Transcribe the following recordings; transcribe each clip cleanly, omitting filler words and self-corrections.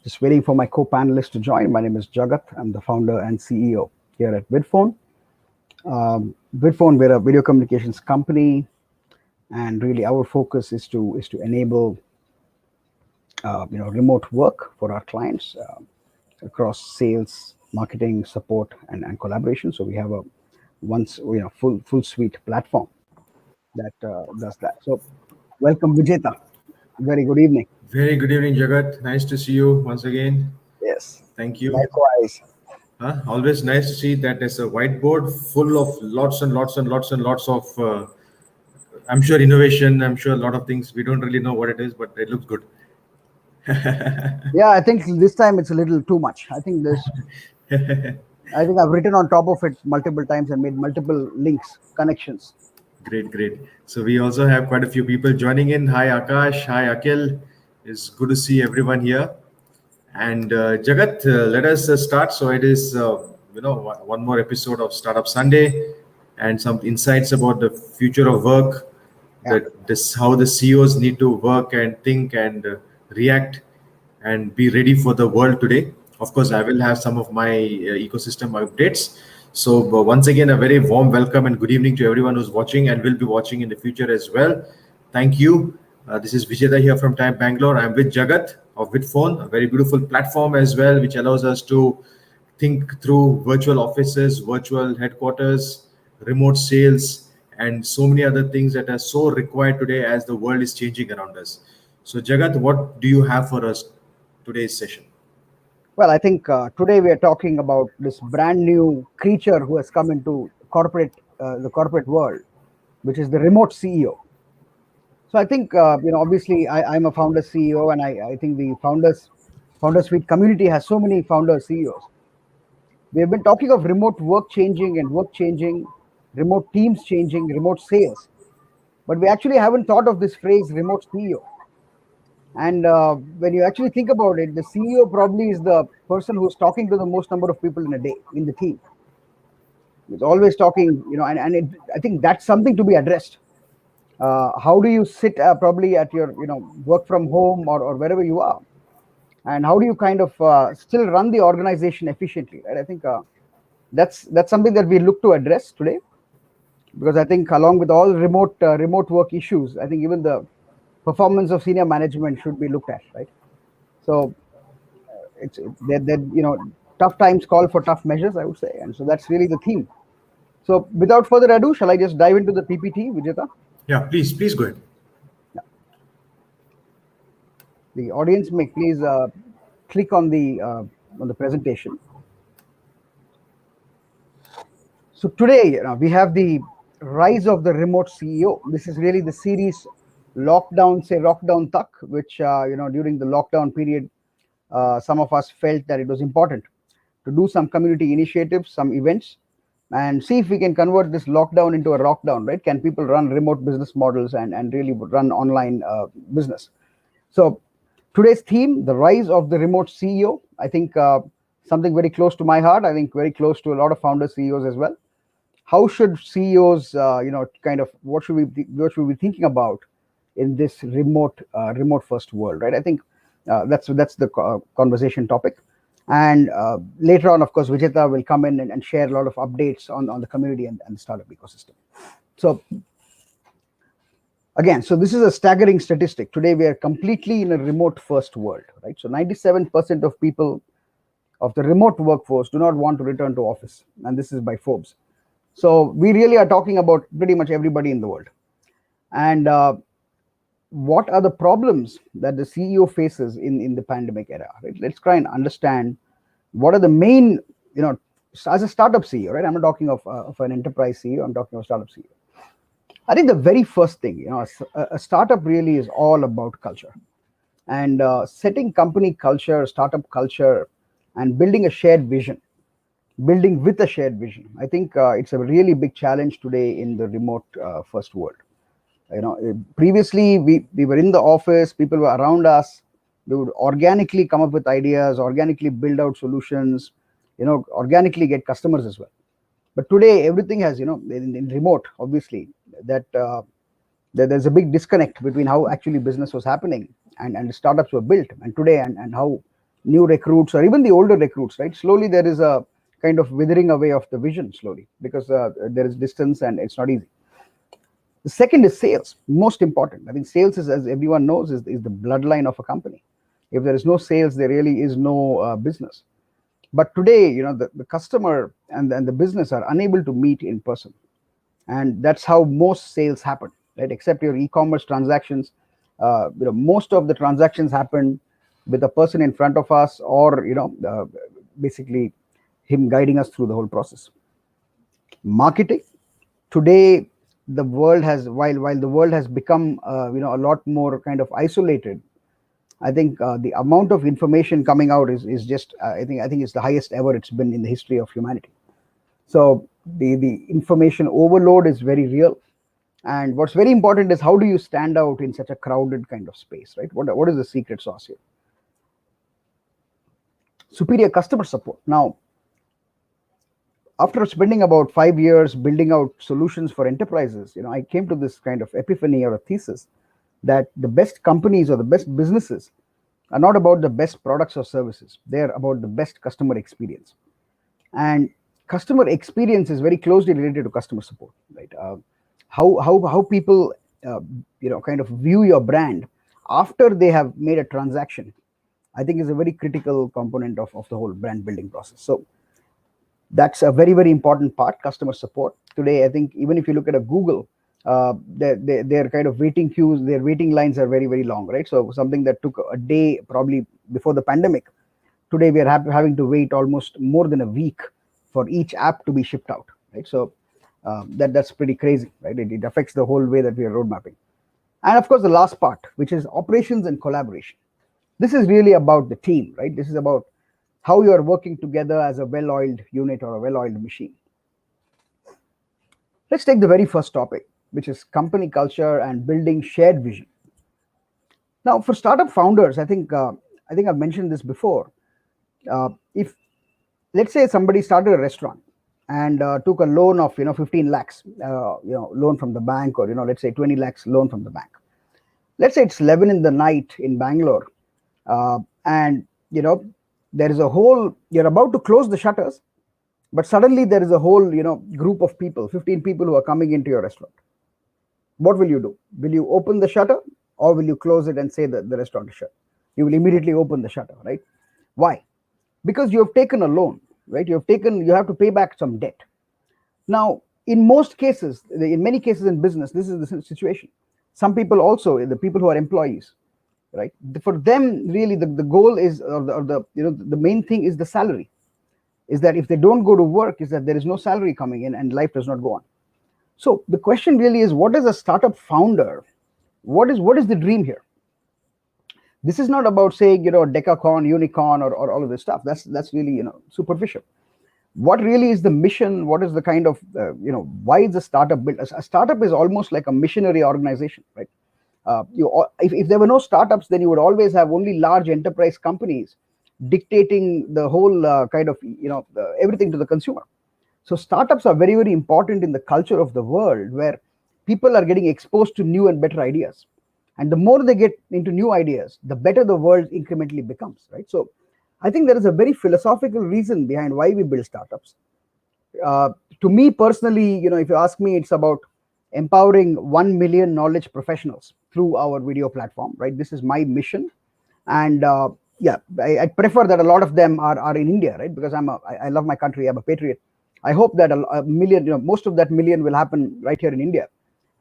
Just waiting for my co-panelists to join. My name is Jagat. I'm the founder and CEO here at Vidphone. Vidphone, we're a video communications company, and really our focus is to enable remote work for our clients across sales, marketing, support, and collaboration. So we have a full suite platform that does that. So welcome, Vijetha. Very good evening. Very good evening, Jagat. Nice to see you once again. Yes, Thank you. likewise. Always nice to see that there's a whiteboard full of lots and lots and lots and lots of, I'm sure, innovation. I'm sure a lot of things. We don't really know what it is, but it looks good. Yeah, I think this time it's a little too much. I think I've written on top of it multiple times and made multiple links, connections. Great, great. So we also have quite a few people joining in. Hi, Akash. Hi, Akhil. It's good to see everyone here. And Jagat, let us start. So it is, one more episode of Startup Sunday, and some insights about the future of work, Yeah. how the CEOs need to work and think and react and be ready for the world today. Of course, I will have some of my ecosystem updates. So once again, a very warm welcome and good evening to everyone who's watching and will be watching in the future as well. Thank you. This is Vijetha here from Time Bangalore. I'm with Jagat of Vidphone, a very beautiful platform as well, which allows us to think through virtual offices, virtual headquarters, remote sales, and so many other things that are so required today as the world is changing around us. So, Jagat, what do you have for us today's session? Well, I think today we are talking about this brand new creature who has come into the corporate world, which is the remote CEO. So I think obviously I'm a founder CEO, and I think the founder suite community has so many founder CEOs. We have been talking of remote work changing and work changing, remote teams changing, remote sales, but we actually haven't thought of this phrase remote CEO. And when you actually think about it, the CEO probably is the person who's talking to the most number of people in a day in the team. He's always talking, I think that's something to be addressed. How do you sit probably at your, work from home or wherever you are? And how do you kind of still run the organization efficiently? Right? I think that's something that we look to address today, because I think along with all remote work issues, I think even the performance of senior management should be looked at, right? So it's that tough times call for tough measures, I would say, and so that's really the theme. So without further ado, shall I just dive into the PPT, Vijetha? Yeah, please go ahead. Yeah. The audience may please click on the presentation. So today we have the rise of the remote CEO. This is really the series Rockdown Tak, which during the lockdown period, some of us felt that it was important to do some community initiatives, some events, and see if we can convert this lockdown into a rockdown, right? Can people run remote business models and really run online business? So today's theme, the rise of the remote CEO, I think something very close to my heart. I think very close to a lot of founder CEOs as well. How should CEOs, what should we be thinking about in this remote first world, right? I think that's the conversation topic. And later on, of course, Vijetha will come in and share a lot of updates on the community and the startup ecosystem. So again, so this is a staggering statistic. Today, we are completely in a remote first world, right? So 97% of people of the remote workforce do not want to return to office. And this is by Forbes. So we really are talking about pretty much everybody in the world. And what are the problems that the CEO faces in the pandemic era, right? Let's try and understand what are the main, as a startup CEO, right? I'm not talking of an enterprise CEO, I'm talking of a startup CEO. I think the very first thing, a startup really is all about culture. And setting company culture, startup culture, and building a shared vision, building with a shared vision. I think it's a really big challenge today in the remote first world. Previously we were in the office, people were around us, we would organically come up with ideas, organically build out solutions, organically get customers as well. But today everything has, in remote, obviously, that there's a big disconnect between how actually business was happening and startups were built, and today and how new recruits or even the older recruits, right? Slowly there is a kind of withering away of the vision slowly, because there is distance and it's not easy. The second is sales, most important. I think sales is, as everyone knows, is the bloodline of a company. If there is no sales, there really is no business. But today, the customer and the business are unable to meet in person, and that's how most sales happen, right? Except your e-commerce transactions, most of the transactions happen with a person in front of us, or basically him guiding us through the whole process. Marketing today, the world has while the world has become a lot more kind of isolated. I think the amount of information coming out is just I think it's the highest ever it's been in the history of humanity. So the information overload is very real, and what's very important is how do you stand out in such a crowded kind of space, right? What is the secret sauce here? Superior customer support. Now, after spending about 5 years building out solutions for enterprises, I came to this kind of epiphany or a thesis that the best companies or the best businesses are not about the best products or services. They're about the best customer experience. And customer experience is very closely related to customer support, right? How people kind of view your brand after they have made a transaction, I think is a very critical component of the whole brand building process. So that's a very, very important part, customer support. Today, I think even if you look at a Google, their kind of waiting queues, their waiting lines are very, very long, right? So something that took a day probably before the pandemic, today we are having to wait almost more than a week for each app to be shipped out, right? So that's pretty crazy, right? It affects the whole way that we are road mapping. And of course, the last part, which is operations and collaboration. This is really about the team, right? This is about how you are working together as a well-oiled unit or a well-oiled machine. Let's take the very first topic, which is company culture and building shared vision. Now, for startup founders, I think I've mentioned this before. If let's say somebody started a restaurant and took a loan of 15 lakhs, loan from the bank, or let's say 20 lakhs loan from the bank. Let's say it's 11 in the night in Bangalore, and there is a whole, you're about to close the shutters, but suddenly there is a whole group of people, 15 people who are coming into your restaurant. What will you do? Will you open the shutter, or will you close it and say that the restaurant is shut? You will immediately open the shutter, right? Why? Because you have taken a loan, right? You have to pay back some debt. Now, in most cases, in many cases in business, this is the situation. Some people also, the people who are employees, right? For them, really, the goal is, or the main thing is the salary. Is that if they don't go to work, is that there is no salary coming in and life does not go on. So the question really is, what is a startup founder? What is the dream here? This is not about saying decacorn, unicorn, or all of this stuff. That's really superficial. What really is the mission? What is the kind of why is the startup built? A startup is almost like a missionary organization, right? If there were no startups, then you would always have only large enterprise companies dictating the whole kind of everything to the consumer. So startups are very, very important in the culture of the world, where people are getting exposed to new and better ideas, and the more they get into new ideas, the better the world incrementally becomes, right? So I think there is a very philosophical reason behind why we build startups. To me personally, if you ask me, it's about empowering 1 million knowledge professionals through our video platform, right? This is my mission. And yeah, I prefer that a lot of them are in India, right? Because I love my country, I'm a patriot. I hope that a million, most of that million will happen right here in India,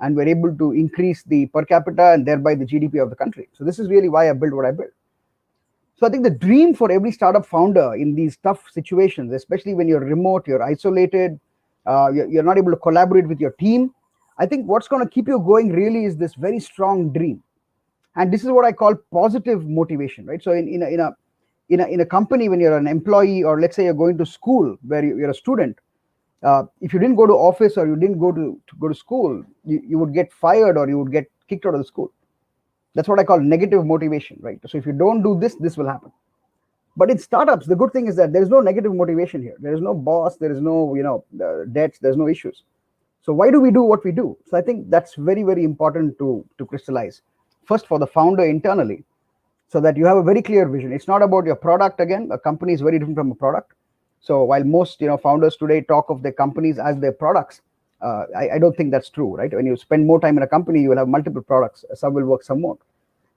and we're able to increase the per capita and thereby the GDP of the country. So this is really why I built what I built. So I think the dream for every startup founder in these tough situations, especially when you're remote, you're isolated, you're not able to collaborate with your team, I think what's going to keep you going really is this very strong dream. And this is what I call positive motivation, right? So in a company, when you're an employee, or let's say you're going to school where you're a student, if you didn't go to office, or you didn't go to school, you would get fired, or you would get kicked out of the school. That's what I call negative motivation, right? So if you don't do this, this will happen. But in startups, the good thing is that there is no negative motivation here. There is no boss, there is no debts, there's no issues. So why do we do what we do? So I think that's very, very important to crystallize. First, for the founder internally, so that you have a very clear vision. It's not about your product. Again, a company is very different from a product. So while most founders today talk of their companies as their products, I don't think that's true, right? When you spend more time in a company, you will have multiple products. Some will work, some won't.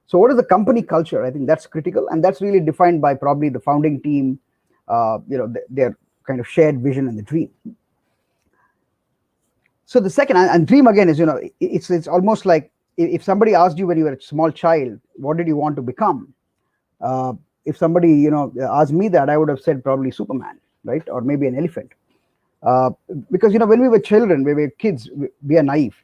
So what is the company culture? I think that's critical, and that's really defined by probably the founding team, their kind of shared vision and the dream. So the second and dream again is, it's almost like if somebody asked you when you were a small child, what did you want to become? Uh, if somebody asked me that, I would have said probably Superman, right, or maybe an elephant, uh, because when we were children, we were kids, we are naive.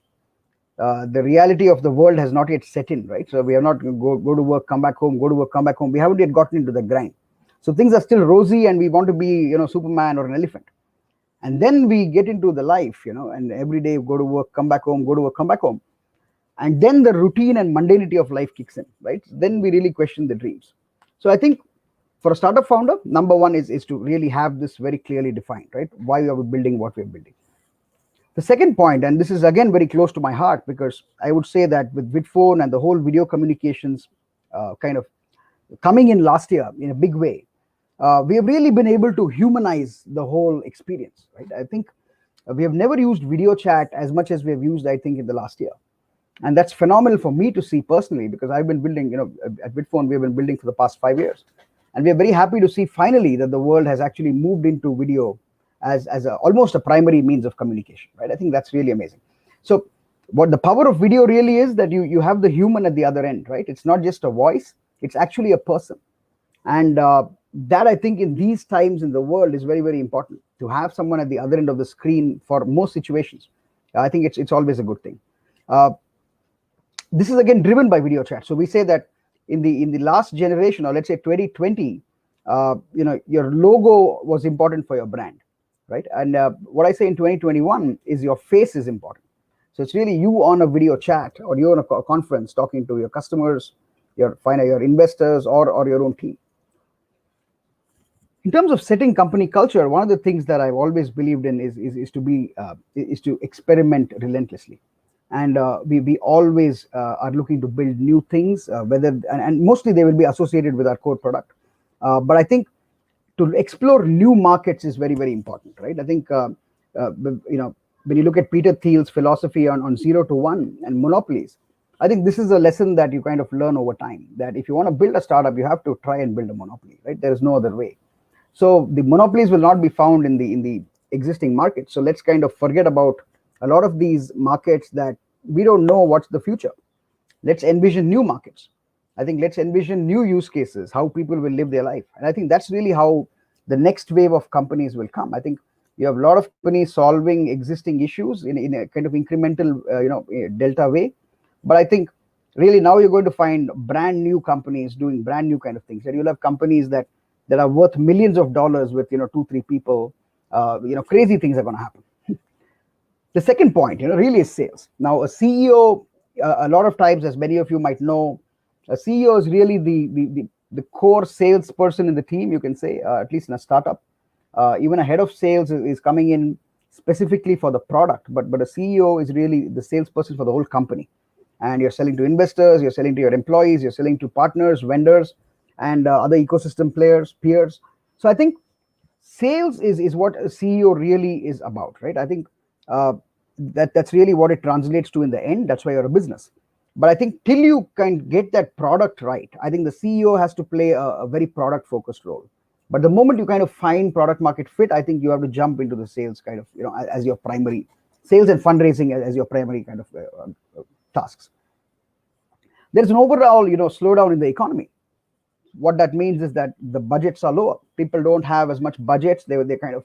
The reality of the world has not yet set in, right? So we have not go to work, come back home, go to work, come back home. We haven't yet gotten into the grind. So things are still rosy, and we want to be, Superman or an elephant. And then we get into the life, and every day go to work, come back home, go to work, come back home, and then the routine and mundanity of life kicks in, right? Then we really question the dreams. So I think for a startup founder, number one is to really have this very clearly defined, right? Why are we building what we're building? The second point, and this is again very close to my heart, because I would say that with Vidphone and the whole video communications kind of coming in last year in a big way, we have really been able to humanize the whole experience, right? I think we have never used video chat as much as we have used, I think, in the last year. And that's phenomenal for me to see personally, because I've been building, at Vidphone, we've been building for the past 5 years. And we're very happy to see finally that the world has actually moved into video as almost a primary means of communication, right? I think that's really amazing. So what the power of video really is, that you have the human at the other end, right? It's not just a voice, it's actually a person. And that, I think, in these times in the world is very, very important, to have someone at the other end of the screen for most situations. I think it's always a good thing. This is again driven by video chat. So we say that in the last generation, or let's say 2020, your logo was important for your brand, right? And what I say in 2021 is your face is important. So it's really you on a video chat, or you on a conference talking to your customers, your investors, or your own team. In terms of setting company culture, one of the things that I've always believed in is to experiment relentlessly. And we always are looking to build new things, and mostly they will be associated with our core product. But I think to explore new markets is very, very important, right? I think when you look at Peter Thiel's philosophy on 0 to 1 and monopolies, I think this is a lesson that you kind of learn over time, that if you want to build a startup, you have to try and build a monopoly, right? There is no other way. So the monopolies will not be found in the existing market. So let's kind of forget about a lot of these markets that we don't know what's the future. Let's envision new markets. I think let's envision new use cases, how people will live their life. And I think that's really how the next wave of companies will come. I think you have a lot of companies solving existing issues in a kind of incremental, delta way. But I think really now you're going to find brand new companies doing brand new kind of things. And you'll have companies that are worth millions of dollars with 2-3 people. Crazy things are going to happen. The second point, really is sales. Now, a CEO, a lot of times, as many of you might know, a CEO is really the core salesperson in the team, you can say, at least in a startup. Even a head of sales is coming in specifically for the product, but a CEO is really the salesperson for the whole company. And you're selling to investors, you're selling to your employees, you're selling to partners, vendors, and other ecosystem players, peers. So I think sales is what a CEO really is about, right? I think that's really what it translates to in the end. That's why you're a business. But I think till you can get that product right, I think the CEO has to play a very product focused role. But the moment you kind of find product market fit, I think you have to jump into the sales kind of, as your primary sales and fundraising as your primary kind of tasks. There's an overall, slowdown in the economy. What that means is that the budgets are lower. People don't have as much budgets. They're kind of,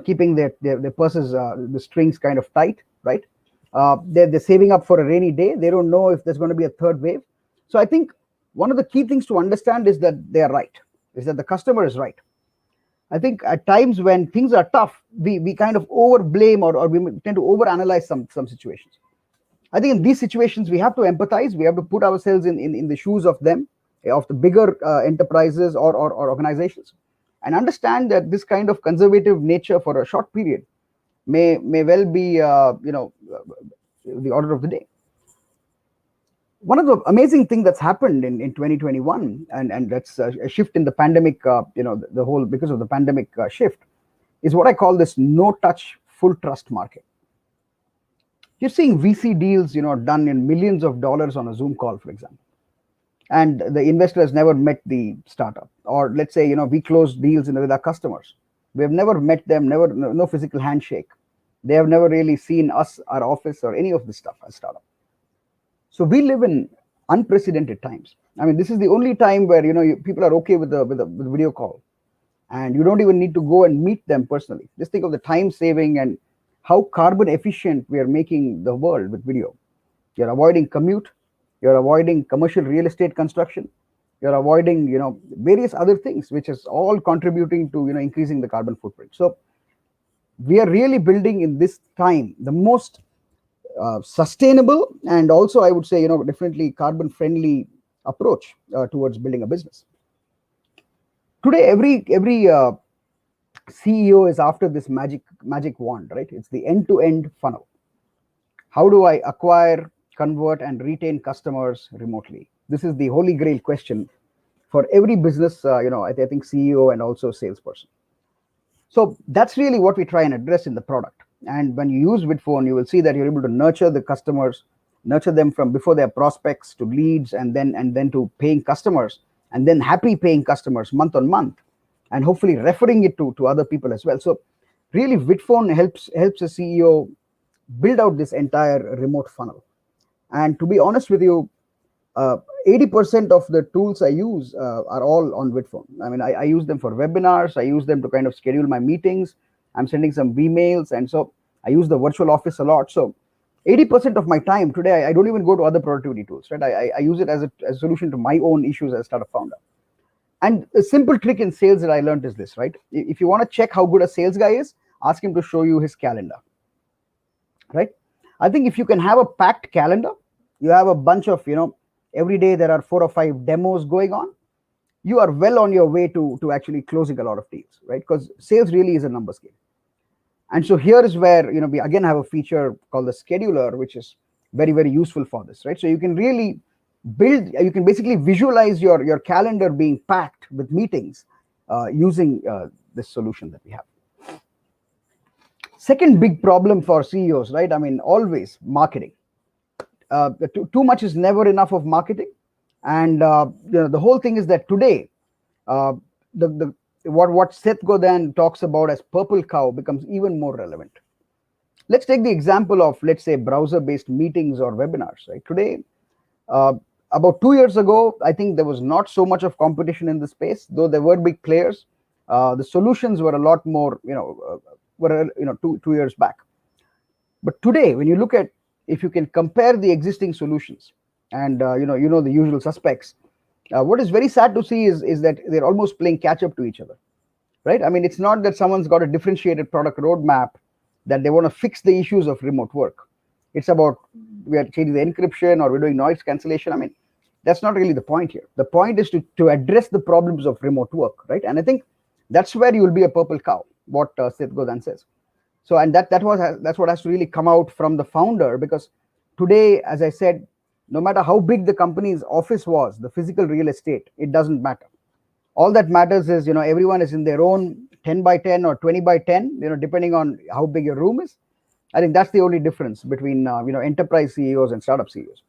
keeping their purses, the strings kind of tight, right? They're saving up for a rainy day. They don't know if there's going to be a third wave. So I think one of the key things to understand is that they are right, is that the customer is right. I think at times when things are tough, we kind of over blame or we tend to over analyze some situations. I think in these situations, we have to empathize. We have to put ourselves in the shoes of them, of the bigger enterprises or organizations, and understand that this kind of conservative nature for a short period may well be the order of the day. One of the amazing thing that's happened in 2021, and that's a shift in the pandemic, the whole, because of the pandemic shift, is what I call this no touch full trust market. You're seeing VC deals, done in millions of dollars on a Zoom call, for example, and the investor has never met the startup. Or let's say, we close deals with our customers. We have never met them, never, no physical handshake. They have never really seen us, our office, or any of this stuff as startup. So we live in unprecedented times. I mean, this is the only time where people are okay with the video call, and you don't even need to go and meet them personally. Just think of the time saving and how carbon efficient we are making the world with video. You're avoiding commute, you're avoiding commercial real estate construction, you're avoiding various other things, which is all contributing to increasing the carbon footprint. So we are really building in this time the most sustainable, and also I would say definitely carbon friendly approach towards building a business. Today every CEO is after this magic wand, right? It's the end-to-end funnel. How do I acquire, convert, and retain customers remotely? This is the holy grail question for every business, I think CEO and also salesperson. So that's really what we try and address in the product. And when you use Vidphone, you will see that you're able to nurture the customers, nurture them from before they're prospects to leads, and then to paying customers, and then happy paying customers month on month, and hopefully referring it to other people as well. So really, Vidphone helps a CEO build out this entire remote funnel. And to be honest with you, 80% of the tools I use are all on Vidphone. I mean, I use them for webinars. I use them to kind of schedule my meetings. I'm sending some emails, and so I use the virtual office a lot. So 80% of my time today, I don't even go to other productivity tools, right? I use it as a solution to my own issues as a startup founder. And a simple trick in sales that I learned is this, right? If you want to check how good a sales guy is, ask him to show you his calendar, right? I think if you can have a packed calendar, you have a bunch of, every day there are 4 or 5 demos going on, you are well on your way to actually closing a lot of deals, right? Because sales really is a numbers game. And so here is where we again have a feature called the scheduler, which is very, very useful for this, right? So you can really you can basically visualize your calendar being packed with meetings using this solution that we have. Second big problem for CEOs, right? I mean, always marketing. Too much is never enough of marketing, and the whole thing is that today, what Seth Godin talks about as purple cow becomes even more relevant. Let's take the example of, let's say, browser-based meetings or webinars. Right today, about 2 years ago, I think there was not so much of competition in the space, though there were big players. The solutions were a lot more, two years back. But today, when you look at, if you can compare the existing solutions, and the usual suspects, what is very sad to see is that they're almost playing catch up to each other, right? I mean, it's not that someone's got a differentiated product roadmap that they want to fix the issues of remote work. It's about, we are changing the encryption, or we're doing noise cancellation. I mean, that's not really the point here. The point is to address the problems of remote work, right? And I think that's where you will be a purple cow, what Seth Godin says. So, and that's what has to really come out from the founder, because today, as I said, no matter how big the company's office was, the physical real estate, it doesn't matter. All that matters is, everyone is in their own 10 by 10 or 20 by 10, depending on how big your room is. I think that's the only difference between, enterprise CEOs and startup CEOs.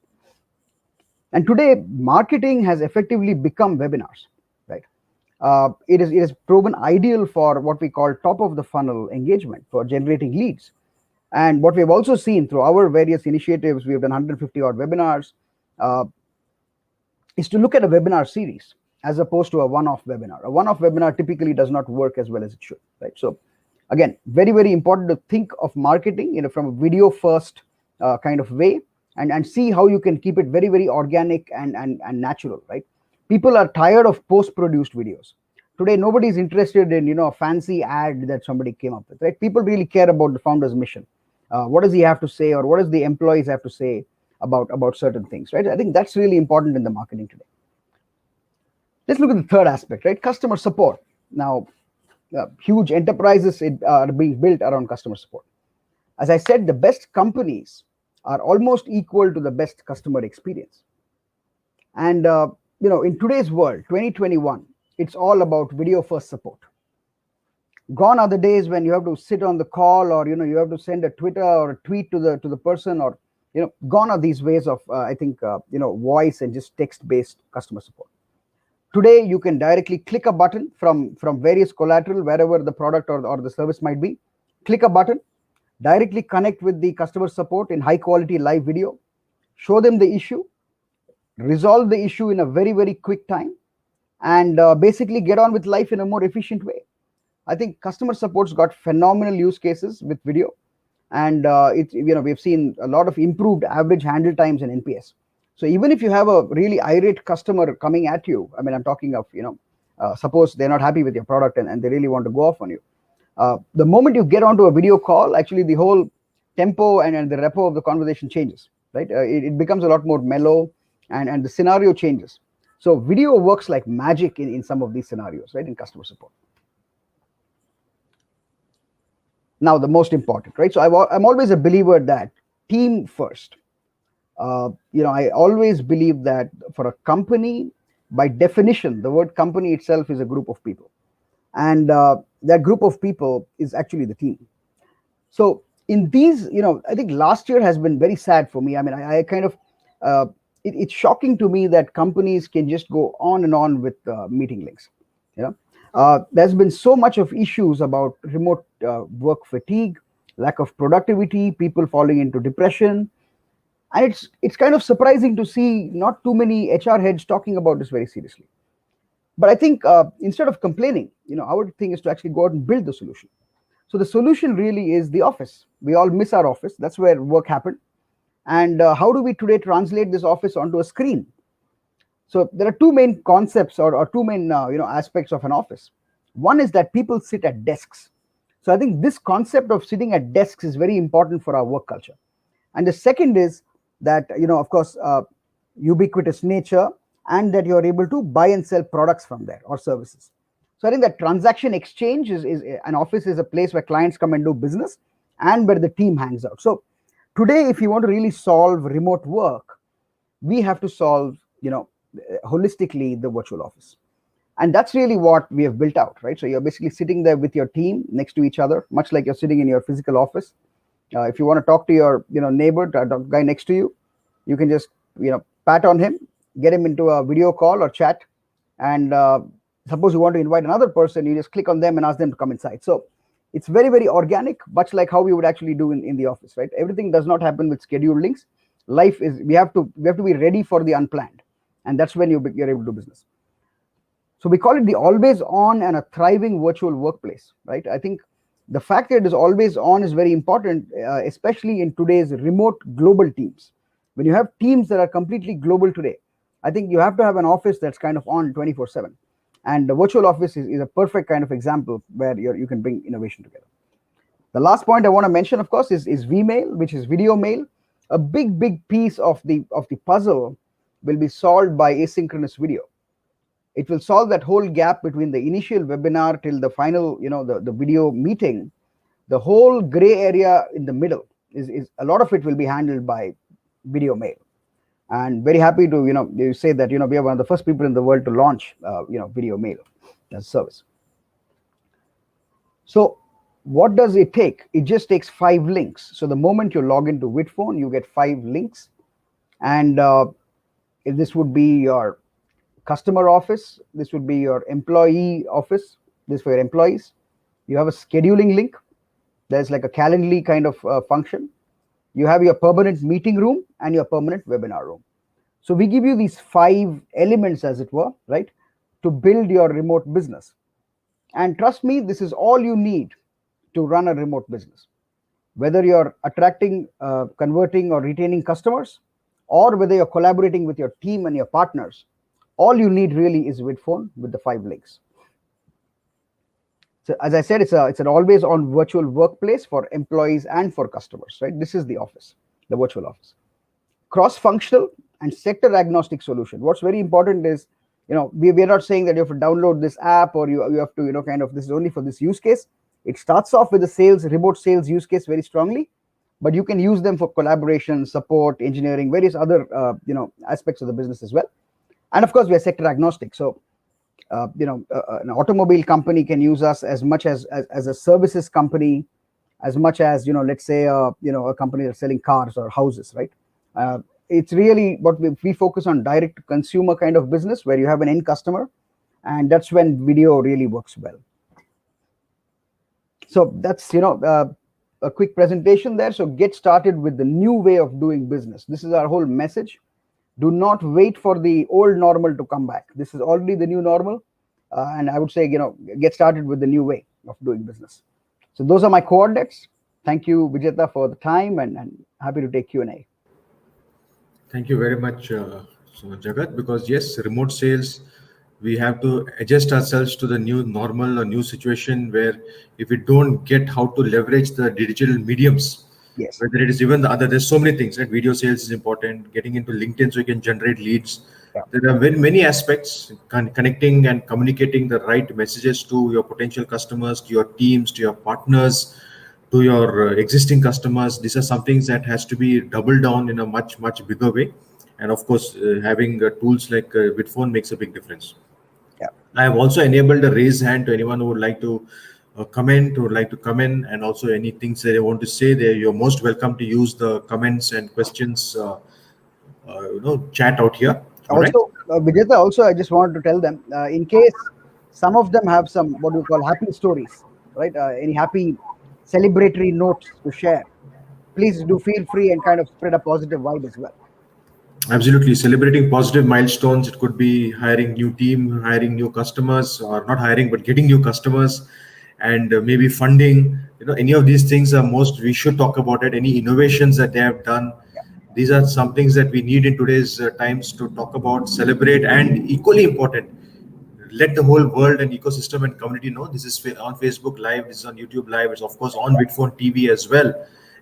And today, marketing has effectively become webinars, right? It is proven ideal for what we call top of the funnel engagement, for generating leads. And what we've also seen through our various initiatives, we've done 150 odd webinars, is to look at a webinar series as opposed to a one-off webinar. A one-off webinar typically does not work as well as it should, right? So again, very, very important to think of marketing, from a video first kind of way, and see how you can keep it very, very organic and natural, right? People are tired of post-produced videos. Today, nobody's interested in, a fancy ad that somebody came up with, right? People really care about the founder's mission. What does he have to say, or what does the employees have to say about certain things, right? I think that's really important in the marketing today. Let's look at the third aspect, right? Customer support. Now, huge enterprises are being built around customer support. As I said, the best companies are almost equal to the best customer experience. And in today's world, 2021, it's all about video first support. Gone are the days when you have to sit on the call, or you have to send a Twitter or a tweet to the person, or gone are these ways of I think voice and just text based customer support. Today you can directly click a button from various collateral wherever the product or the service might be. Click a button, directly connect with the customer support in high quality live video, show them the issue, resolve the issue in a very very quick time, and basically get on with life in a more efficient way. I think customer support's got phenomenal use cases with video, and we've seen a lot of improved average handle times and NPS. So even if you have a really irate customer coming at you, I mean, I'm talking of suppose they're not happy with your product, and they really want to go off on you. The moment you get onto a video call, actually the whole tempo and the repo of the conversation changes, right? It becomes a lot more mellow, and the scenario changes. So video works like magic in some of these scenarios, right, in customer support. Now, the most important, right? So I'm always a believer that team first. I always believe that for a company, by definition, the word company itself is a group of people, and that group of people is actually the team. So in these, I think last year has been very sad for me. I mean, I kind of it's shocking to me that companies can just go on and on with meeting links. There's been so much of issues about remote work fatigue, lack of productivity, people falling into depression, and it's kind of surprising to see not too many HR heads talking about this very seriously. But I think instead of complaining, our thing is to actually go out and build the solution. So the solution really is the office. We all miss our office. That's where work happened. And how do we today translate this office onto a screen? So there are two main concepts, or two main aspects of an office. One is that people sit at desks. So I think this concept of sitting at desks is very important for our work culture. And the second is that of course ubiquitous nature, and that you're able to buy and sell products from there or services. So I think that transaction exchange is an office is a place where clients come and do business, and where the team hangs out. So today, if you want to really solve remote work, we have to solve holistically the virtual office. And that's really what we have built out, right? So you're basically sitting there with your team next to each other, much like you're sitting in your physical office. If you want to talk to your neighbor, the guy next to you, you can just pat on him, get him into a video call or chat, and suppose you want to invite another person, you just click on them and ask them to come inside. So it's very very organic, much like how we would actually do in the office, right? Everything does not happen with scheduled links. Life is we have to be ready for the unplanned, and that's when you're able to do business. So we call it the always on and a thriving virtual workplace, right? I think the fact that it is always on is very important, especially in today's remote global teams. When you have teams that are completely global today, I think you have to have an office that's kind of on 24/7. And the virtual office is a perfect kind of example where you can bring innovation together. The last point I want to mention, of course, is vmail, which is video mail. A big piece of the puzzle will be solved by asynchronous video. It will solve that whole gap between the initial webinar till the final, the video meeting. The whole gray area in the middle is a lot of it will be handled by video mail. And very happy to you say that we are one of the first people in the world to launch video mail as a service. So what does it take? It just takes 5 links. So the moment you log into Vidphone, you get 5 links, and this would be your customer office, this would be your employee office, this for your employees. You have a scheduling link. There's like a Calendly kind of function. You have your permanent meeting room and your permanent webinar room. So we give you these 5 elements, as it were, right, to build your remote business. And trust me, this is all you need to run a remote business. Whether you're attracting, converting, or retaining customers, or whether you're collaborating with your team and your partners, all you need really is Vidphone with the 5 links. So as I said, it's an always on virtual workplace for employees and for customers, right? This is the office, the virtual office. Cross-functional and sector agnostic solution. What's very important is, we're not saying that you have to download this app, or you have to, kind of, this is only for this use case. It starts off with the remote sales use case very strongly, but you can use them for collaboration, support, engineering, various other, aspects of the business as well. And of course, we are sector agnostic. So an automobile company can use us as much as a services company, as much as, let's say, a company that's selling cars or houses, right? uh, it's really what we focus on, direct to consumer kind of business where you have an end customer, and that's when video really works well. So that's a quick presentation there. So get started with the new way of doing business. This is our whole message. Do not wait for the old normal to come back. This is already the new normal, and I would say, get started with the new way of doing business. So those are my coordinates. Thank you, Vijetha, for the time, and happy to take Q&A. Thank you very much, so Jagat, because yes, remote sales, we have to adjust ourselves to the new normal or new situation where if we don't get how to leverage the digital mediums, Yes. whether it is even the other, there's so many things, right? Video sales is important, getting into LinkedIn so you can generate leads. Yeah. There are very many aspects, connecting and communicating the right messages to your potential customers, to your teams, to your partners, to your existing customers. These are some things that has to be doubled down in a much bigger way. And of course, having tools like Bitphone makes a big difference. Yeah. I have also enabled a raise hand to anyone who would like to comment, who would like to come in, and also any things that they want to say. There, you're most welcome to use the comments and questions, chat out here. All right. Also, Vijetha, also I just wanted to tell them, in case some of them have some what we call happy stories, right? Any happy celebratory notes to share, please do feel free and kind of spread a positive vibe as well. Absolutely. Celebrating positive milestones. It could be hiring new team, hiring new customers, or not hiring, but getting new customers, and maybe funding. Any of these things are most, we should talk about it. Any innovations that they have done. Yeah. These are some things that we need in today's times to talk about, celebrate, and equally important, let the whole world and ecosystem and community know this is on Facebook Live, this is on YouTube Live, it's of course on Bitphone TV as well.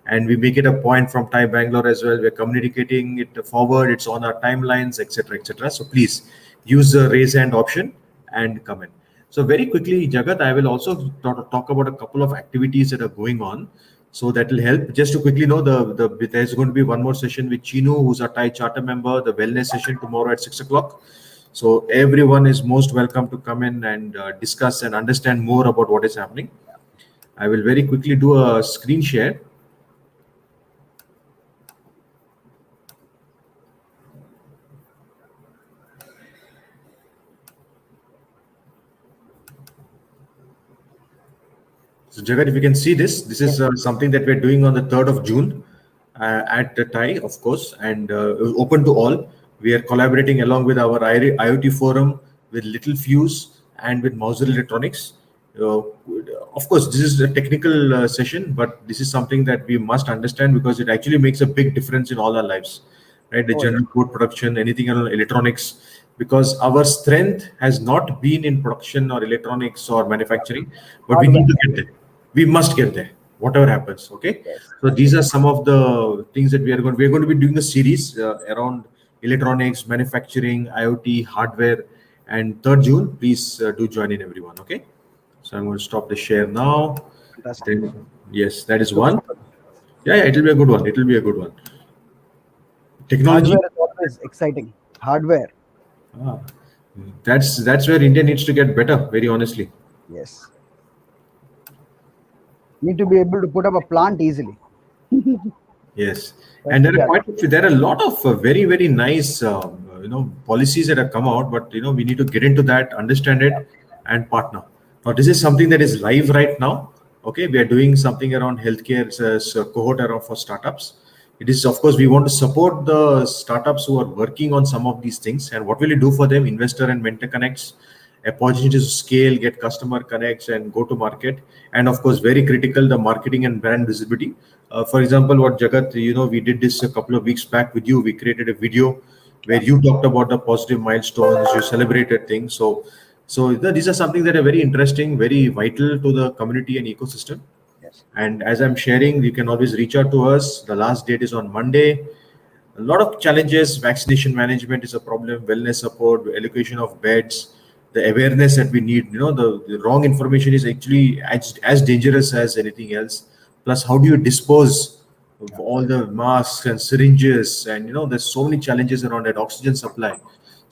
And we make it a point from Thai Bangalore as well. We're communicating it forward, it's on our timelines, etc. etc. So please use the raise hand option and comment. So very quickly, Jagat, I will also talk about a couple of activities that are going on. So that will help. Just to quickly know, there's going to be one more session with Chinu, who's a Thai charter member, the wellness session tomorrow at 6 o'clock. So everyone is most welcome to come in and discuss and understand more about what is happening. I will very quickly do a screen share. So Jagat, if you can see this is something that we're doing on the 3rd of June at the Thai, of course, and open to all. We are collaborating along with our IoT forum, with Little Fuse, and with Mauser Electronics. Of course, this is a technical session, but this is something that we must understand because it actually makes a big difference in all our lives, right? The general code production, anything on electronics, because our strength has not been in production or electronics or manufacturing, but we need to get there. We must get there, whatever happens. Okay. Yes. So these are some of the things that we're going to be doing a series around electronics, manufacturing, IoT, hardware, and 3rd June. Please do join in, everyone. Okay. So I'm going to stop the share now. Then, yes, that is one. Yeah, it will be a good one. It will be a good one. Technology. Hardware is always exciting. Hardware. Ah, that's where India needs to get better. Very honestly. Yes. Need to be able to put up a plant easily. Yes, and there are a lot of very nice policies that have come out, but we need to get into that, understand it, and partner. Now this is something that is live right now. Okay, we are doing something around healthcare, cohort around for startups. It is, of course, we want to support the startups who are working on some of these things. And what will you do for them? Investor and mentor connects, opportunities to scale, get customer connects, and go to market. And of course, very critical, the marketing and brand visibility. For example, what Jagat, we did this a couple of weeks back with you. We created a video where you talked about the positive milestones, you celebrated things. So these are something that are very interesting, very vital to the community and ecosystem. Yes. And as I'm sharing, you can always reach out to us. The last date is on Monday. A lot of challenges. Vaccination management is a problem. Wellness support, allocation of beds, the awareness that we need. The wrong information is actually as dangerous as anything else. Plus, how do you dispose of all the masks and syringes? And there's so many challenges around that, oxygen supply.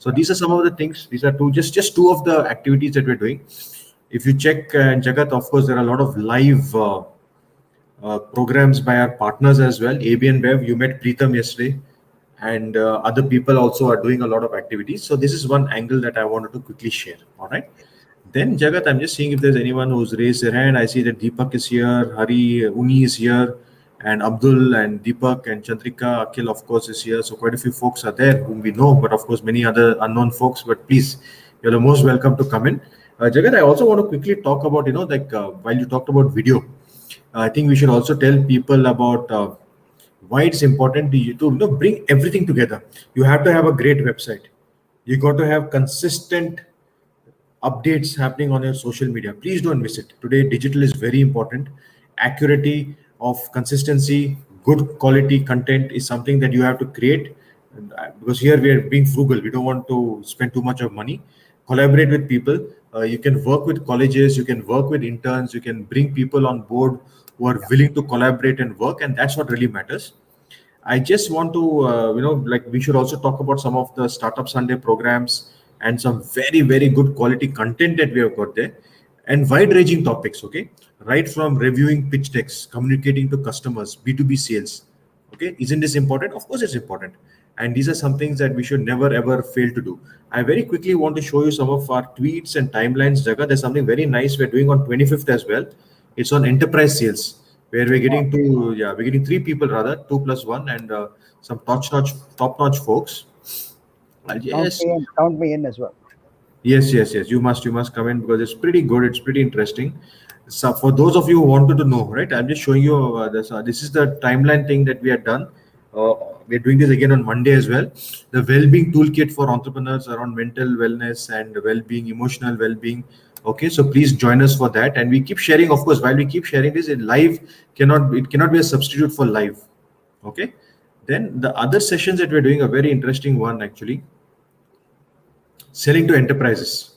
So these are some of the things. These are just two of the activities that we're doing. If you check, Jagat, of course, there are a lot of live programs by our partners as well. AB and Bev, you met Preetham yesterday, and other people also are doing a lot of activities. So this is one angle that I wanted to quickly share. All right. Then Jagat, I'm just seeing if there's anyone who's raised their hand. I see that Deepak is here, Hari, Uni is here, and Abdul and Deepak and Chandrika, Akhil, of course, is here. So quite a few folks are there whom we know, but of course many other unknown folks. But please, you're the most welcome to come in. Jagat, I also want to quickly talk about, while you talked about video, I think we should also tell people about why it's important to you to bring everything together. You have to have a great website. You got to have consistent updates happening on your social media. Please don't miss it. Today, digital is very important. Accuracy of consistency, good quality content is something that you have to create. Because here we are being frugal. We don't want to spend too much of money. Collaborate with people. You can work with colleges. You can work with interns. You can bring people on board who are willing to collaborate and work, and that's what really matters. I just want to, we should also talk about some of the Startup Sunday programs and some very, very good quality content that we have got there, and wide ranging topics. Okay. Right from reviewing pitch decks, communicating to customers, B2B sales. Okay. Isn't this important? Of course, it's important. And these are some things that we should never ever fail to do. I very quickly want to show you some of our tweets and timelines. Jaga, there's something very nice we're doing on 25th as well. It's on enterprise sales where we're getting we're getting three people rather, two plus one, and some top-notch folks. Yes, Count me in as well. yes. You must come in because it's pretty good. It's pretty interesting. So for those of you who wanted to know, right? I'm just showing you this. This is the timeline thing that we have done. We're doing this again on Monday as well. The well-being toolkit for entrepreneurs around mental wellness and well-being, emotional well-being. Okay, so please join us for that, and we keep sharing. Of course, while we keep sharing this, it cannot be a substitute for live. Okay, then the other sessions that we're doing a very interesting one actually. Selling to enterprises.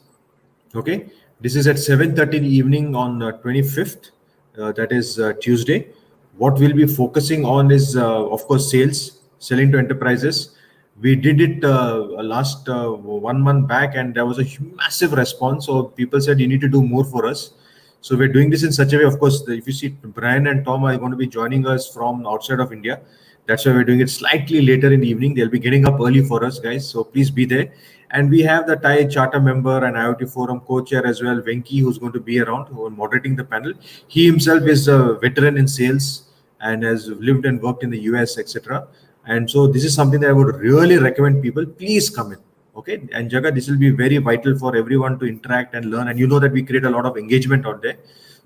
Okay, this is at 7:30 in the evening on 25th. That is Tuesday. What we'll be focusing on is, of course, sales, selling to enterprises. We did it last 1 month back, and there was a massive response. So people said you need to do more for us. So we're doing this in such a way. Of course, if you see, Brian and Tom are going to be joining us from outside of India. That's why we're doing it slightly later in the evening. They'll be getting up early for us, guys. So please be there. And we have the Thai charter member and IoT Forum co-chair as well, Venki, who's going to be around, who are moderating the panel. He himself is a veteran in sales and has lived and worked in the US, etc. And so this is something that I would really recommend people. Please come in. Okay. And Jaga, this will be very vital for everyone to interact and learn. And you know that we create a lot of engagement out there.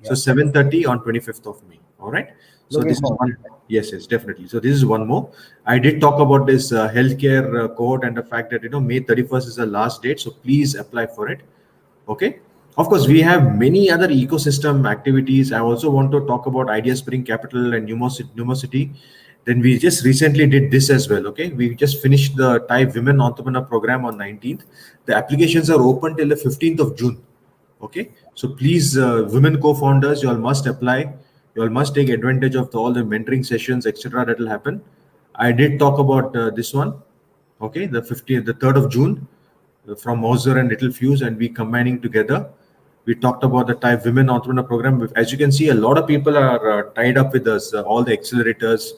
So 7:30 on 25th of May. All right. So this is one. Yes, definitely. So this is one more. I did talk about this healthcare cohort and the fact that May 31st is the last date. So please apply for it. Okay. Of course, we have many other ecosystem activities. I also want to talk about Idea Spring Capital and Numosity. Then we just recently did this as well. Okay, we just finished the Thai Women Entrepreneur Program on 19th. The applications are open till the 15th of June. Okay, so please, women co-founders, you all must apply. You all must take advantage of all the mentoring sessions, etc. that will happen. I did talk about this one. Okay, the 3rd of June, from Moser and Little Fuse, and we combining together. We talked about the Thai Women Entrepreneur Program. As you can see, a lot of people are tied up with us, all the accelerators,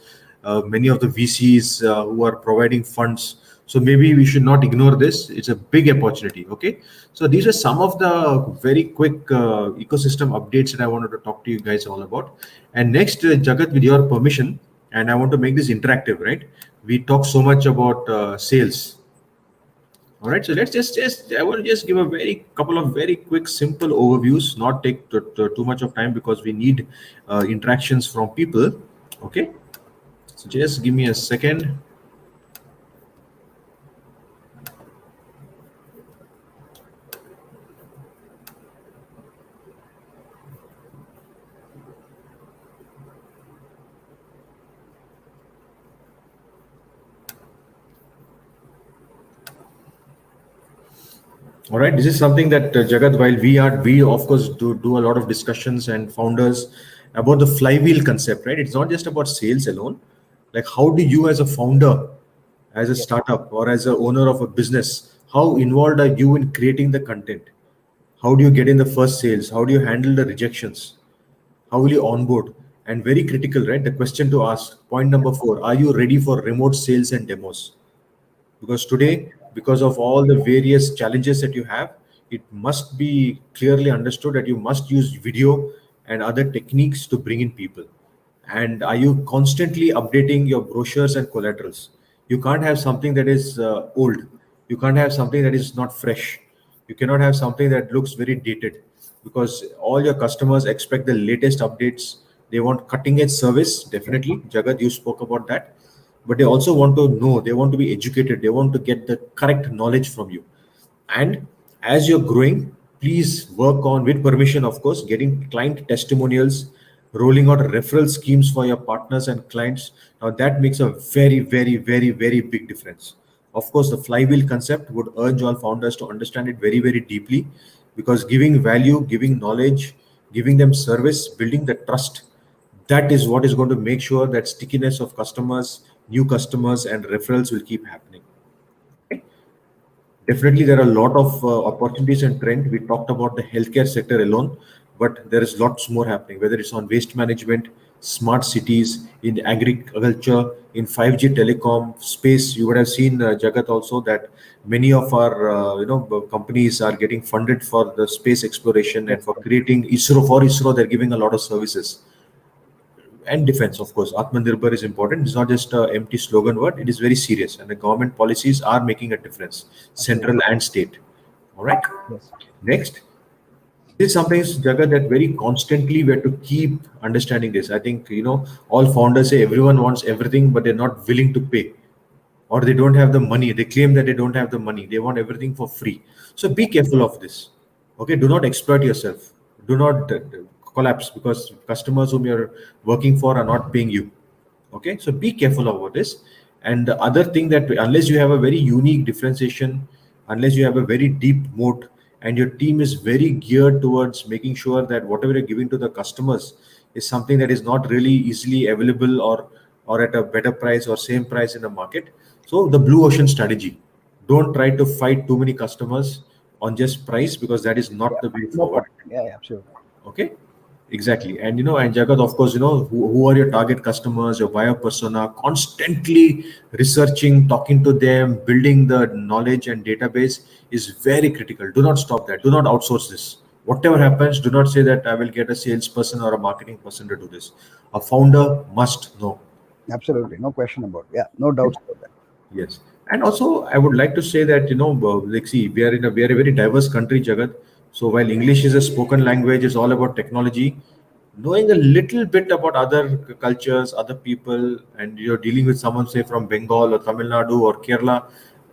many of the VCs who are providing funds. So maybe we should not ignore this. It's a big opportunity. Okay. So these are some of the very quick ecosystem updates that I wanted to talk to you guys all about. And next, Jagat, with your permission, and I want to make this interactive, right? We talk so much about sales. All right, so let's just I will just give a couple of very quick, simple overviews, not take too much of time because we need interactions from people. Okay, so just give me a second. All right, this is something that Jagat, while we of course do a lot of discussions and founders about the flywheel concept, right? It's not just about sales alone. Like, how do you as a founder, as a startup or as a owner of a business, How involved are you in creating the content? How do you get in the first sales? How do you handle the rejections? How will you onboard? And very critical, right? The question to ask, point number 4, are you ready for remote sales and demos? Because today, because of all the various challenges that you have, it must be clearly understood that you must use video and other techniques to bring in people. And are you constantly updating your brochures and collaterals? You can't have something that is old. You can't have something that is not fresh. You cannot have something that looks very dated, because all your customers expect the latest updates. They want cutting edge service, definitely. Jagat, you spoke about that. But they also want to know, they want to be educated, they want to get the correct knowledge from you. And as you're growing, please work on, with permission of course, getting client testimonials, rolling out referral schemes for your partners and clients. Now that makes a very, very, very, very big difference. Of course, the flywheel concept would urge all founders to understand it very, very deeply, because giving value, giving knowledge, giving them service, building the trust, that is what is going to make sure that stickiness of customers, new customers, and referrals will keep happening. Okay? Definitely, there are a lot of opportunities and trend. We talked about the healthcare sector alone, but there is lots more happening. Whether it's on waste management, smart cities, in agriculture, in 5G telecom space, you would have seen Jagat also that many of our companies are getting funded for the space exploration and Yes, for yes, creating ISRO. For ISRO, they're giving a lot of services. And defense, of course, Atmanirbhar is important. It's not just an empty slogan word. It is very serious, and the government policies are making a difference, absolutely. central and state. All right. Yes, Next, this is something, Jagat, that very constantly we have to keep understanding this. I think all founders say everyone wants everything, but they're not willing to pay, or they don't have the money. They claim that they don't have the money. They want everything for free. So be careful of this. Okay, do not exploit yourself. Do not collapse because customers whom you're working for are not paying you. Okay, so be careful about this. And the other thing, that unless you have a very unique differentiation, unless you have a very deep moat, and your team is very geared towards making sure that whatever you're giving to the customers is something that is not really easily available, or at a better price or same price in the market. So the blue ocean strategy, don't try to fight too many customers on just price, because that is yeah. not the way No forward. point. Yeah, yeah, absolutely. Okay, exactly. And and Jagat, of course, who are your target customers, your buyer persona, constantly researching, talking to them, building the knowledge and database is very critical. Do not stop that. Do not outsource this. Whatever happens, do not say that I will get a salesperson or a marketing person to do this. A founder must know. Absolutely. No question about it. Yeah, no doubts about that. Yes, and also I would like to say that like, see, we are a very diverse country, Jagat. So while English is a spoken language, is all about technology. Knowing a little bit about other cultures, other people, and you're dealing with someone, say, from Bengal or Tamil Nadu or Kerala,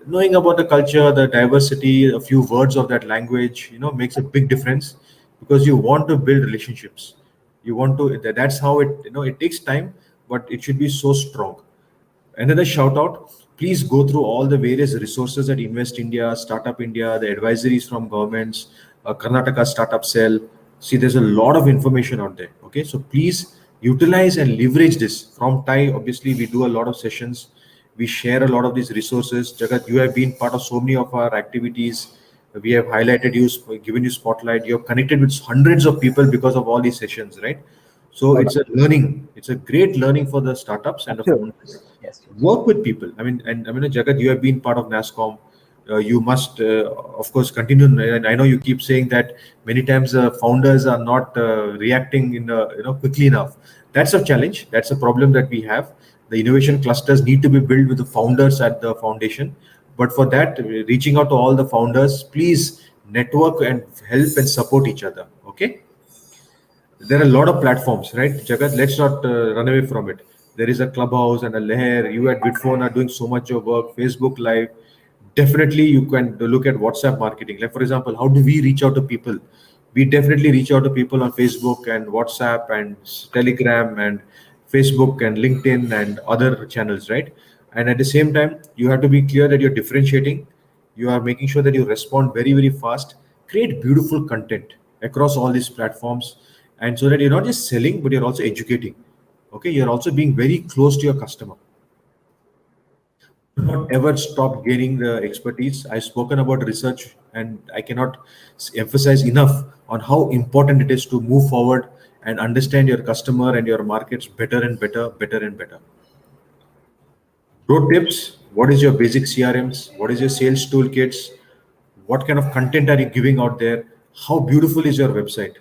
knowing about the culture, the diversity, a few words of that language, makes a big difference, because you want to build relationships. You want to. That's how it. It takes time, but it should be so strong. Another shout out, please go through all the various resources at Invest India, Startup India, the advisories from governments, Karnataka Startup Cell. See, there's a lot of information out there. Okay, so please utilize and leverage this. From Thai, obviously, we do a lot of sessions. We share a lot of these resources. Jagat, you have been part of so many of our activities. We have highlighted you, given you spotlight. You have connected with hundreds of people because of all these sessions, right? So No doubt. it's a learning. It's a great learning for the startups and the Absolutely. founders. Yes, yes. Work with people. I mean, and I mean, Jagat, you have been part of NASCOM. You must, of course, continue. And I know you keep saying that many times founders are not reacting in quickly enough. That's a challenge. That's a problem that we have. The innovation clusters need to be built with the founders at the foundation. But for that, reaching out to all the founders, please network and help and support each other. Okay, there are a lot of platforms, right, Jagat? Let's not run away from it. There is a Clubhouse and a Leher. You at Bitphone are doing so much of work. Facebook Live. Definitely, you can look at WhatsApp marketing. Like, for example, how do we reach out to people? We definitely reach out to people on Facebook and WhatsApp and Telegram and Facebook and LinkedIn and other channels, right? And at the same time, you have to be clear that you're differentiating. You are making sure that you respond very, very fast. Create beautiful content across all these platforms, and so that you're not just selling, but you're also educating. Okay, you're also being very close to your customer. not ever stop gaining the expertise. I've spoken about research, and I cannot emphasize enough on how important it is to move forward and understand your customer and your markets better and better, better and better. Pro tips: what is your basic CRMs? What is your sales toolkits? What kind of content are you giving out there? How beautiful is your website?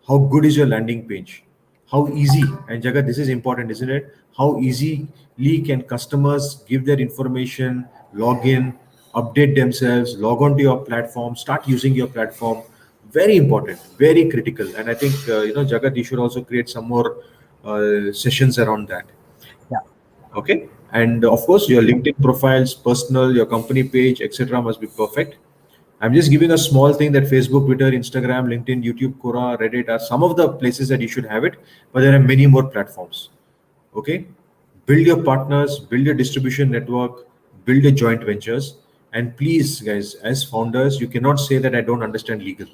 How good is your landing page? How easy, and Jagat, this is important, isn't it? How easily can customers give their information, log in, update themselves, log on to your platform, start using your platform? Very important, very critical. And I think, Jagat, you should also create some more sessions around that. Yeah. Okay. And of course, your LinkedIn profiles, personal, your company page, etc., must be perfect. I'm just giving a small thing that Facebook, Twitter, Instagram, LinkedIn, YouTube, Quora, Reddit are some of the places that you should have it, but there are many more platforms. Okay. Build your partners, build your distribution network, build your joint ventures. And please, guys, as founders, you cannot say that I don't understand legal.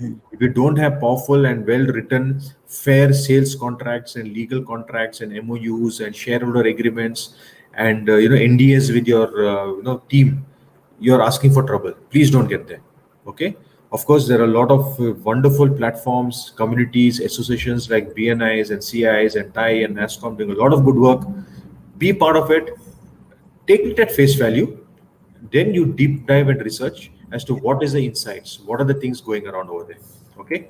Mm. If you don't have powerful and well written fair sales contracts and legal contracts and MOUs and shareholder agreements and NDAs with your team, you're asking for trouble. Please don't get there. Okay. Of course, there are a lot of wonderful platforms, communities, associations like BNIs and CIs and TI and NASCOM doing a lot of good work. Be part of it. Take it at face value. Then you deep dive and research as to what is the insights, what are the things going around over there. Okay.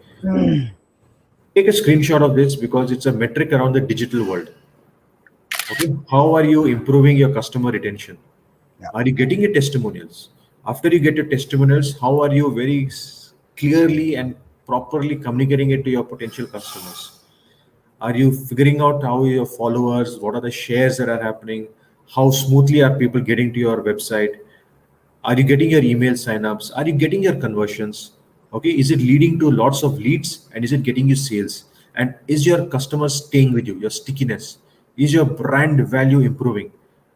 Take a screenshot of this because it's a metric around the digital world. Okay. How are you improving your customer retention? Yeah. Are you getting your testimonials? After you get your testimonials, how are you very clearly and properly communicating it to your potential customers? Are you figuring out how your followers, what are the shares that are happening? How smoothly are people getting to your website? Are you getting your email signups? Are you getting your conversions? Okay, is it leading to lots of leads and is it getting you sales? And is your customer staying with you? Your stickiness? Is your brand value improving?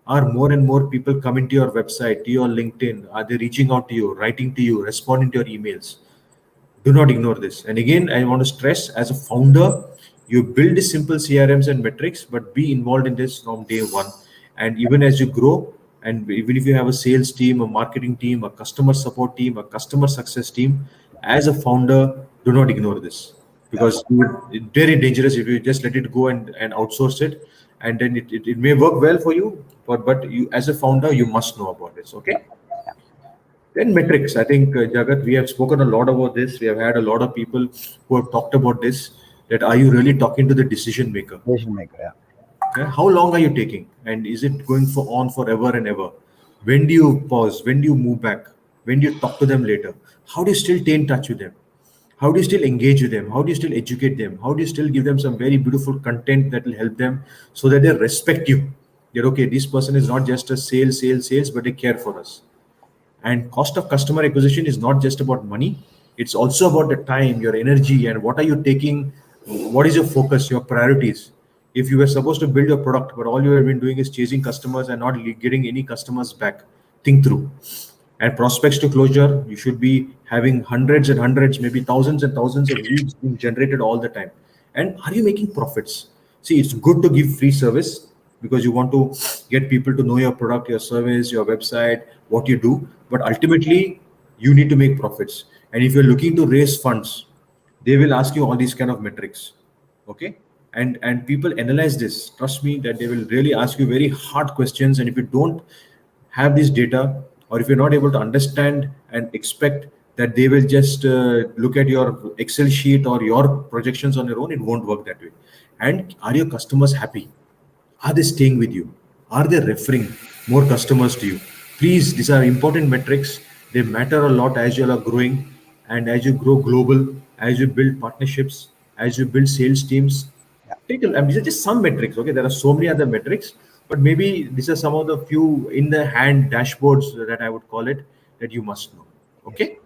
Are more and more people coming to your website, to your LinkedIn? Are they reaching out to you, writing to you, responding to your emails? Do not ignore this. And again, I want to stress as a founder, you build simple CRMs and metrics, but be involved in this from day one. And even as you grow, and even if you have a sales team, a marketing team, a customer support team, a customer success team, as a founder, do not ignore this Yeah. because it's very dangerous if you just let it go and outsource it. And then it may work well for you, but you as a founder, you must know about this. Yeah. Okay. Then metrics. I think, Jagat, we have spoken a lot about this. We have had a lot of people who have talked about this. That are you really talking to the decision maker? Decision maker. Yeah. Okay? How long are you taking? And is it going for on forever and ever? When do you pause? When do you move back? When do you talk to them later? How do you still stay in touch with them? How do you still engage with them? How do you still educate them? How do you still give them some very beautiful content that will help them so that they respect you? That okay, this person is not just a sales, but they care for us. And cost of customer acquisition is not just about money, it's also about the time, your energy, and what are you taking, what is your focus, your priorities. If you were supposed to build your product, but all you have been doing is chasing customers and not getting any customers back, think through. And prospects to closure, you should be having hundreds and hundreds, maybe thousands and thousands of leads being generated all the time. And are you making profits? See, it's good to give free service because you want to get people to know your product, your service, your website, what you do. But ultimately, you need to make profits. And if you're looking to raise funds, they will ask you all these kind of metrics. Okay. And people analyze this. Trust me that they will really ask you very hard questions. And if you don't have this data, or if you're not able to understand and expect that they will just look at your Excel sheet or your projections on your own, it won't work that way. And are your customers happy? Are they staying with you? Are they referring more customers to you? Please, these are important metrics. They matter a lot as you are growing and as you grow global, as you build partnerships, as you build sales teams. Yeah. These are just some metrics. Okay, there are so many other metrics, but maybe these are some of the few in the hand dashboards that I would call it that you must know. Yes. Okay.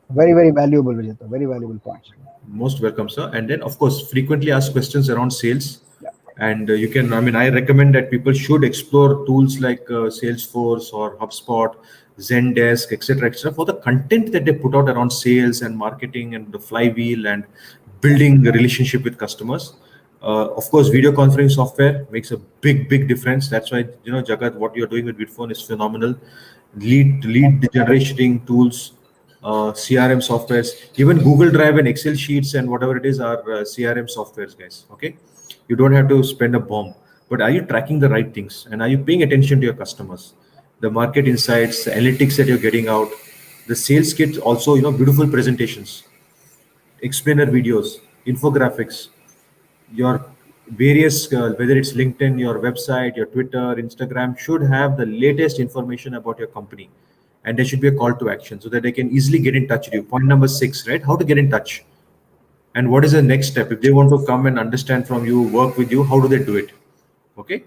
Very, very valuable, Vijay. Very valuable points. Most welcome, sir. And then, of course, frequently ask questions around sales. Yeah. And you can, I mean, I recommend that people should explore tools like Salesforce or HubSpot, Zendesk, etc., for the content that they put out around sales and marketing and the flywheel and building a relationship with customers. Of course, video conferencing software makes a big difference. That's why, Jagat, what you're doing with Vidphone is phenomenal. Thank Lead you. generating tools, CRM softwares, even Google Drive and Excel sheets and whatever it is are CRM softwares, guys. Okay, you don't have to spend a bomb, but are you tracking the right things and are you paying attention to your customers, the market insights, the analytics that you're getting out, the sales kit also, beautiful presentations, explainer videos, infographics, your various whether it's LinkedIn, your website, your Twitter, Instagram should have the latest information about your company, and there should be a call to action so that they can easily get in touch with you. Point number 6, right? How to get in touch, and what is the next step if they want to come and understand from you, work with you, how do they do it? Okay.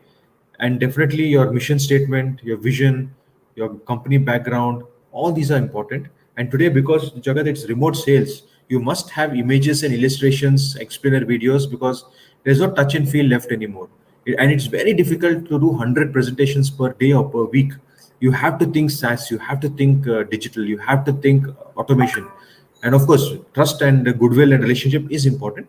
And definitely your mission statement, your vision, your company background, all these are important. And today, because Jagat, it's remote sales, you must have images and illustrations, explainer videos, because there's no touch and feel left anymore. And it's very difficult to do 100 presentations per day or per week. You have to think SaaS, you have to think digital, you have to think automation, and of course trust and goodwill and relationship is important.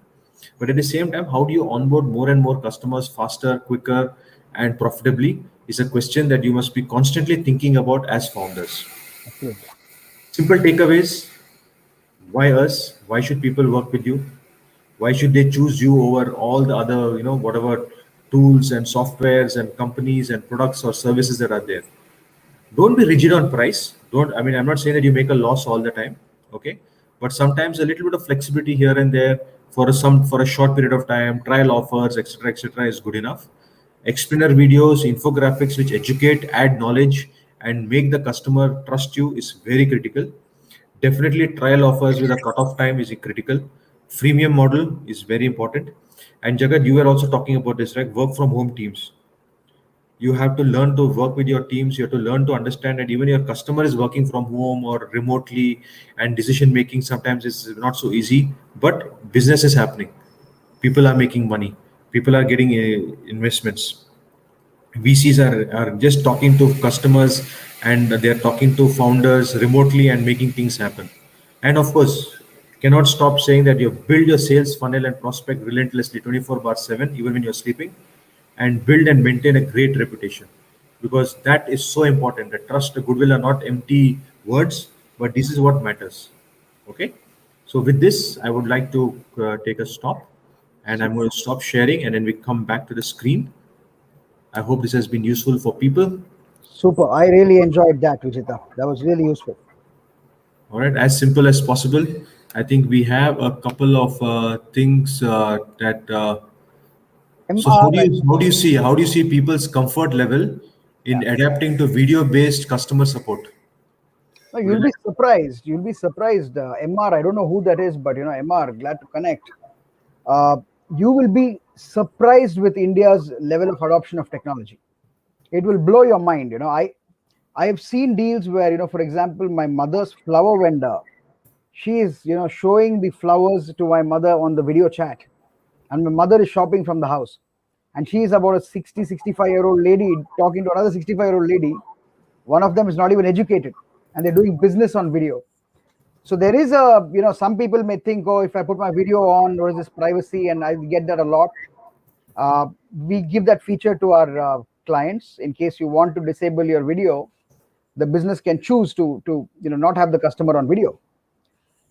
But at the same time, how do you onboard more and more customers faster, quicker, and profitably is a question that you must be constantly thinking about as founders. Absolutely. Simple takeaways: why us? Why should people work with you? Why should they choose you over all the other, whatever tools and softwares and companies and products or services that are there? Don't be rigid on price. Don't, I mean, I'm not saying that you make a loss all the time, okay? But sometimes a little bit of flexibility here and there for a short period of time, trial offers, etc., is good enough. Explainer videos, infographics which educate, add knowledge, and make the customer trust you is very critical. Definitely trial offers with a cutoff time is critical. Freemium model is very important. And Jagat, you were also talking about this, right? Work from home teams. You have to learn to work with your teams. You have to learn to understand that even your customer is working from home or remotely, and decision making sometimes is not so easy, but business is happening. People are making money. People are getting investments. VCs are just talking to customers, and they're talking to founders remotely and making things happen. And of course, cannot stop saying that you build your sales funnel and prospect relentlessly 24 bar 7, even when you're sleeping, and build and maintain a great reputation, because that is so important. The trust, the goodwill are not empty words, but this is what matters. Okay. So with this, I would like to take a stop, and I'm going to stop sharing and then we come back to the screen. I hope this has been useful for people. Super. I really enjoyed that, Vijita. That was really useful. All right, as simple as possible. I think we have a couple of things that. So MR, how do you see people's comfort level yeah. in adapting to video-based customer support? No, Would you you'll be like? surprised. You'll be surprised. MR, I don't know who that is, but MR, glad to connect. Uh, you will be surprised with India's level of adoption of technology. It will blow your mind. I have seen deals where, for example, my mother's flower vendor, she is, showing the flowers to my mother on the video chat. And my mother is shopping from the house. And she is about a 60, 65-year-old lady talking to another 65-year-old lady. One of them is not even educated. And they're doing business on video. So there is some people may think, oh, if I put my video on, there is this privacy, and I get that a lot. We give that feature to our clients in case you want to disable your video. The business can choose to not have the customer on video.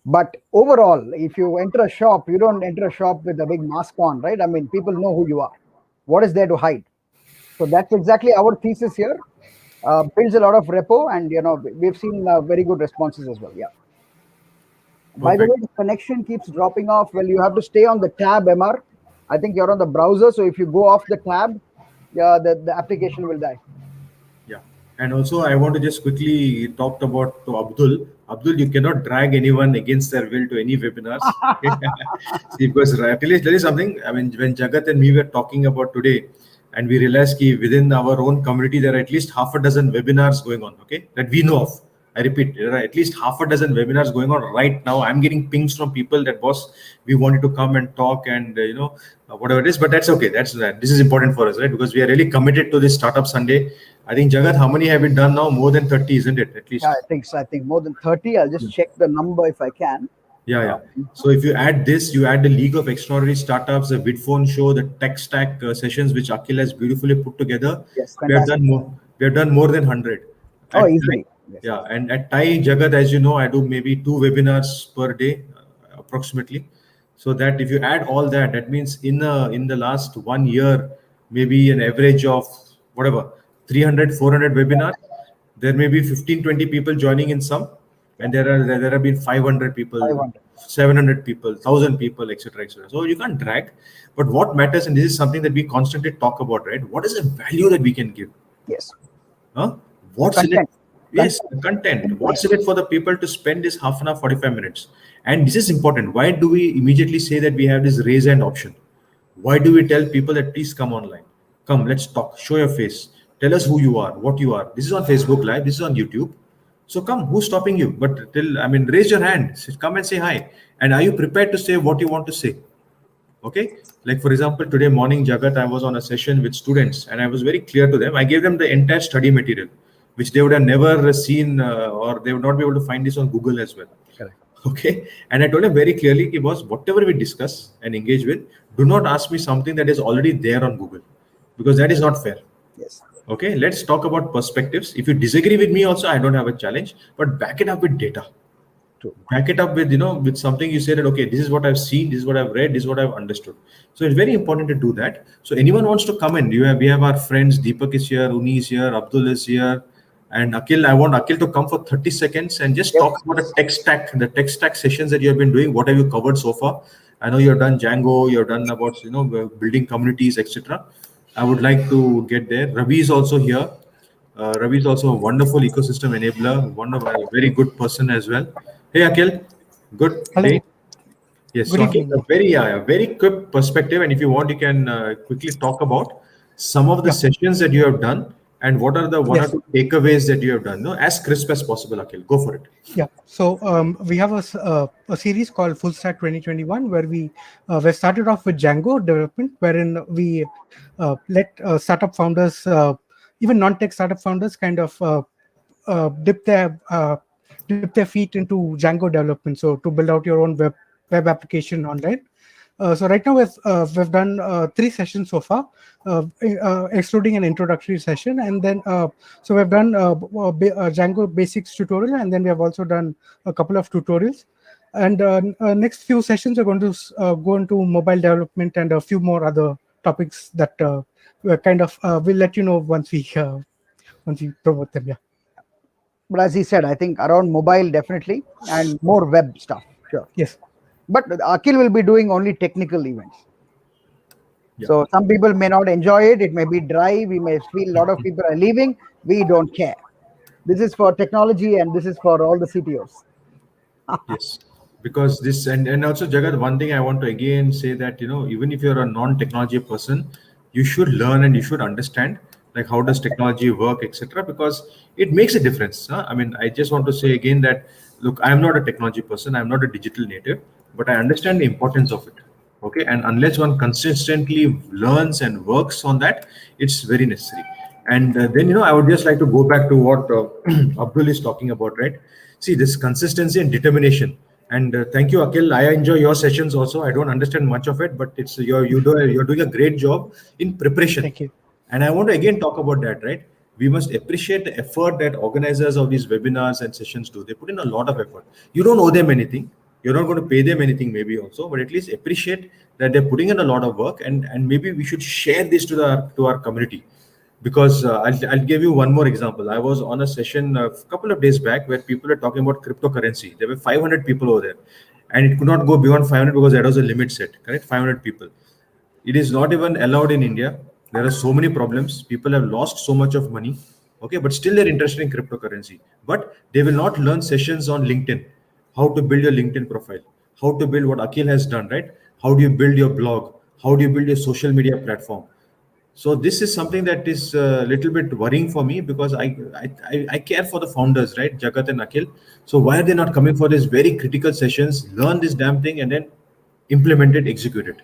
But overall, if you enter a shop, you don't enter a shop with a big mask on, right? I mean, people know who you are. What is there to hide? So that's exactly our thesis here. Builds a lot of repo, and we've seen very good responses as well. Yeah. By the Perfect. way, the connection keeps dropping off. Well, you have to stay on the tab, MR. I think you're on the browser, so if you go off the tab, yeah, the application will die. Yeah. And also, I want to just quickly talk about to Abdul. Abdul, you cannot drag anyone against their will to any webinars. Okay. See, because right, at least there is something. I mean, when Jagat and me were talking about today, and we realized that within our own community, there are at least half a dozen webinars going on, okay, that we know of. I repeat, there are at least half a dozen webinars going on right now. I'm getting pings from people that, boss, we wanted to come and talk and whatever it is, but that's okay. That's that. This is important for us, right? Because we are really committed to this Startup Sunday. I think, Jagat, how many have we done now? More than 30, isn't it? At Yeah, least. I think so. I think more than 30. I'll just check the number if I can. Yeah, yeah. So if you add this, you add the League of Extraordinary Startups, the Vidphone show, the Tech Stack sessions, which Akhil has beautifully put together. Yes, We have fantastic. done more. We have done more than 100. Oh, At Thai, easily. Yes. yeah, and at Thai Jagat, as you know, I do maybe two webinars per day, approximately. So that if you add all that, that means in the last 1 year, maybe an average of whatever 300, 400 webinars. There may be 15, 20 people joining in some, Yeah. and there have been 500 people, 500. 700 people, 1,000 people, etc., etc. So you can't drag. But what matters, and this is something that we constantly talk about, right? What is the value that we can give? Yes. Huh? The What's in it? content. Yes, the content. What's in it for the people to spend this half an hour, 45 minutes? And this is important. Why do we immediately say that we have this raise hand option? Why do we tell people that please come online? Come, let's talk. Show your face. Tell us who you are, what you are. This is on Facebook Live. This is on YouTube. So come, who's stopping you? But till I mean, raise your hand. Come and say hi. And are you prepared to say what you want to say? Okay, like for example, today morning, Jagat, I was on a session with students, and I was very clear to them. I gave them the entire study material, which they would have never seen, or they would not be able to find this on Google as well. Correct. Okay, and I told them very clearly, it was whatever we discuss and engage with, do not ask me something that is already there on Google, because that is not fair. Yes. Okay, let's talk about perspectives. If you disagree with me, also, I don't have a challenge, but back it up with data. True. Back it up with with something. You say that, okay, this is what I've seen, this is what I've read, this is what I've understood. So it's very important to do that. So anyone wants to come in, we have our friends. Deepak is here, Uni is here, Abdul is here, and Akhil. I want Akhil to come for 30 seconds and just Yes. talk about the tech stack sessions that you have been doing. What have you covered so far? I know you've done Django, you've done about building communities, etc. I would like to get there. Ravi is also here. Ravi is also a wonderful ecosystem enabler, one of a very good person as well. Hey Akhil, good day. Hello, Yes, good so Akhil, evening. a very quick perspective, and if you want, you can quickly talk about some of the Yeah, sessions that you have done and what are the one or yes, two takeaways that you have done. No, as crisp as possible, Akhil. Go for it. yeah. So we have a series called Full Stack 2021 where we started off with Django development, wherein we let startup founders, even non-tech startup founders, kind of uh, dip their uh, dip their feet into Django development. So to build out your own web application online. So right now we've done three sessions so far, excluding an introductory session, and then so we've done Django basics tutorial, and then we have also done a couple of tutorials. And next few sessions are going to go into mobile development and a few more other topics that we're kind of we'll let you know once we promote them. Yeah. But as he said, I think around mobile definitely and more web stuff. Sure. Yes. But Akhil will be doing only technical events. Yeah. So some people may not enjoy it. It may be dry. We may feel a lot of people are leaving. We don't care. This is for technology and this is for all the CTOs. Yes, because this and also Jagat, one thing I want to again say that even if you're a non-technology person, you should learn and you should understand like how does technology work, etc. Because it makes a difference. Huh? I mean, I just want to say again that look, I'm not a technology person, I'm not a digital native, but I understand the importance of it. Okay, and unless one consistently learns and works on that, it's very necessary. And then I would just like to go back to what Abdul is talking about, right? See this consistency and determination. And thank you, Akhil. I enjoy your sessions also. I don't understand much of it, but it's you're doing a great job in preparation. Thank you. And I want to again talk about that, right? We must appreciate the effort that organizers of these webinars and sessions do. They put in a lot of effort. You don't owe them anything. You're not going to pay them anything, maybe also, but at least appreciate that they're putting in a lot of work. And maybe we should share this to our community, because I'll give you one more example. I was on a session a couple of days back where people are talking about cryptocurrency. There were 500 people over there, and it could not go beyond 500 because that was a limit set. Correct, 500 people. It is not even allowed in India. There are so many problems. People have lost so much of money. Okay, but still they're interested in cryptocurrency. But they will not learn sessions on LinkedIn, how to build your LinkedIn profile, how to build what Akhil has done, right? How do you build your blog? How do you build your social media platform? So this is something that is a little bit worrying for me, because I care for the founders, right, Jagat and Akhil. So why are they not coming for these very critical sessions, learn this damn thing, and then implement it, execute it?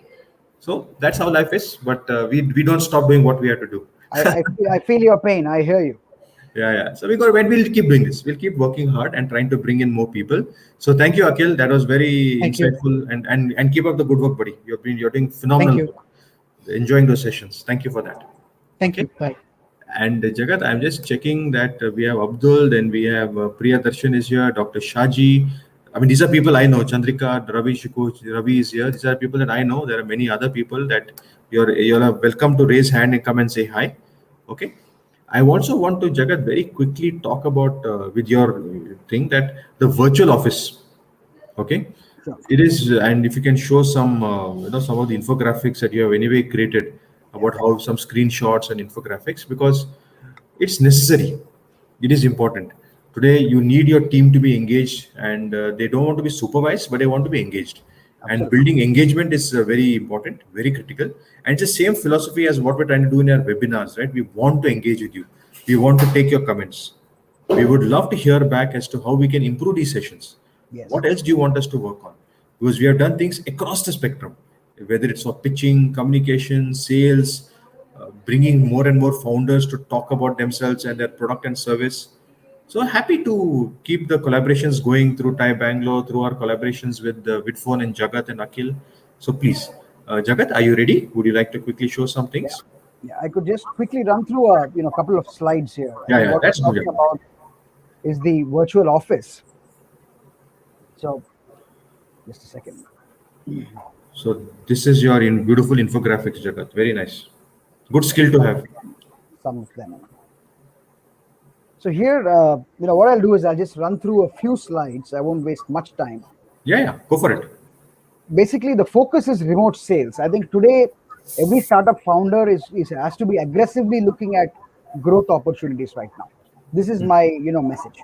So that's how life is. But we don't stop doing what we have to do. I feel your pain. I hear you. Yeah. So we'll keep doing this. We'll keep working hard and trying to bring in more people. So thank you, Akhil. That was very Thank you. insightful, and keep up the good work, buddy. You're doing Thank phenomenal you. work. Enjoying those sessions. Thank you for that. Thank Okay. you. Bye. And Jagat, I'm just checking that we have Abdul, then we have Priya Darshan is here, Dr. Shaji. I mean, these are people I know. Chandrika, Ravi Shiku, Ravi is here. These are people that I know. There are many other people that you're welcome to raise hand and come and say hi. Okay. I also want to, Jagat, very quickly talk about with your thing that the virtual office. Okay, Sure. it is, and if you can show some, some of the infographics that you have anyway created Yeah, about how some screenshots and infographics, because it's necessary. It is important. Today, you need your team to be engaged, and they don't want to be supervised, but they want to be engaged. And absolutely. building engagement is very important, very critical. And it's the same philosophy as what we're trying to do in our webinars, right? We want to engage with you. We want to take your comments. We would love to hear back as to how we can improve these sessions. Yes. What else do you want us to work on? Because we have done things across the spectrum, whether it's for pitching, communication, sales, bringing more and more founders to talk about themselves and their product and service. So happy to keep the collaborations going through Thai Bangalore, through our collaborations with Vidphone and Jagat and Akhil. So please, Jagat, are you ready? Would you like to quickly show some Yeah. things? Yeah. I could just quickly run through a couple of slides here. I think Yeah, what that's we're good. talking about is the virtual office. So just a second. So this is your beautiful infographics, Jagat. Very nice. Good skill to have. Some of them. So here, what I'll do is I'll just run through a few slides. I won't waste much time. Yeah. Go for it. Basically, the focus is remote sales. I think today every startup founder is has to be aggressively looking at growth opportunities right now. This is my message.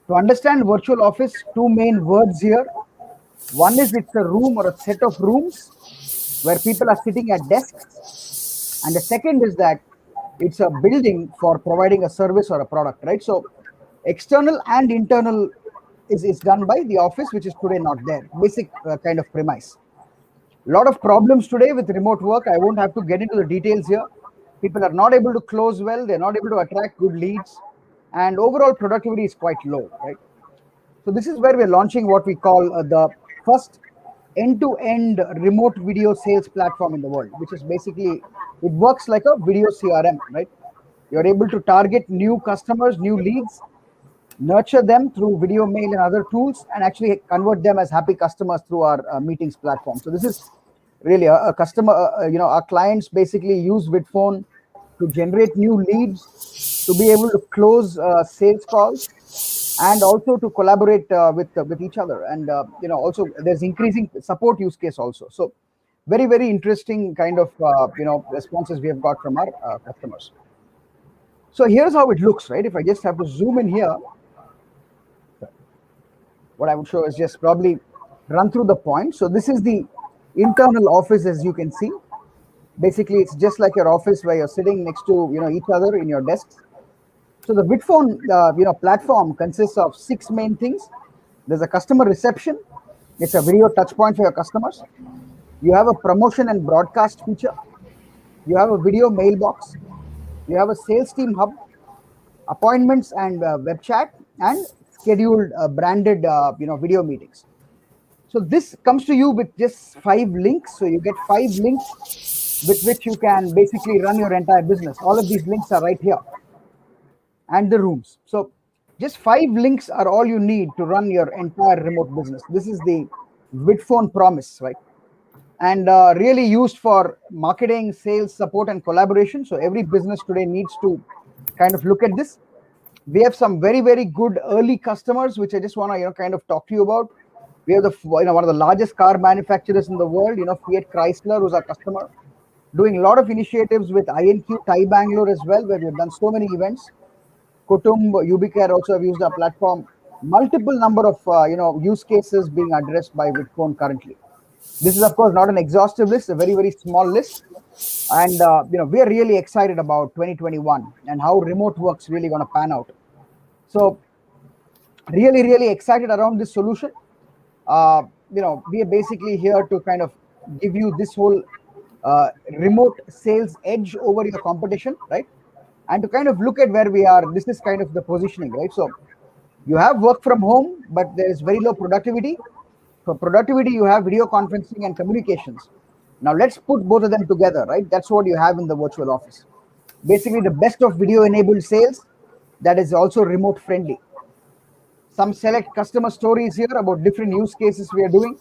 To understand virtual office, two main words here. One is it's a room or a set of rooms where people are sitting at desks, and the second is that it's a building for providing a service or a product, right? So external and internal is done by the office, which is today not there. Basic kind of premise. A lot of problems today with remote work. I won't have to get into the details here. People are not able to close well. They're not able to attract good leads, and overall productivity is quite low, right? So this is where we're launching what we call the first end-to-end remote video sales platform in the world, which is basically, it works like a video CRM, right? You're able to target new customers, new leads, nurture them through video mail and other tools, and actually convert them as happy customers through our meetings platform. So this is really a customer, our clients basically use Vidphone to generate new leads, to be able to close sales calls, and also to collaborate with each other. And also there's increasing support use case also. So very, very interesting kind of responses we have got from our customers. So here's how it looks, right? If I just have to zoom in here, what I would show is just probably run through the points. So this is the internal office, as you can see. Basically, it's just like your office where you're sitting next to each other in your desks. So the Vidphone platform consists of 6 main things. There's a customer reception. It's a video touch point for your customers. You have a promotion and broadcast feature. You have a video mailbox. You have a sales team hub, appointments and web chat, and scheduled branded video meetings. So this comes to you with just 5 links. So you get 5 links with which you can basically run your entire business. All of these links are right here, and the rooms. So just 5 links are all you need to run your entire remote business. This is the Vidphone promise, right? And really used for marketing, sales, support, and collaboration. So every business today needs to kind of look at this. We have some very, very good early customers, which I just want to kind of talk to you about. We have the one of the largest car manufacturers in the world, Fiat Chrysler, who's our customer, doing a lot of initiatives with INQ Thai Bangalore as well, where we've done so many events. Kutumb, Ubicare also have used our platform. Multiple number of use cases being addressed by Vidphone currently. This is of course not an exhaustive list, a very, very small list, and we are really excited about 2021 and how remote work's really going to pan out. So really, really excited around this solution. We are basically here to kind of give you this whole remote sales edge over your competition, right? And to kind of look at where we are, this is kind of the positioning, right? So you have work from home, but there is very low productivity. For productivity, you have video conferencing and communications. Now let's put both of them together, right? That's what you have in the virtual office. Basically, the best of video enabled sales that is also remote friendly. Some select customer stories here about different use cases we are doing.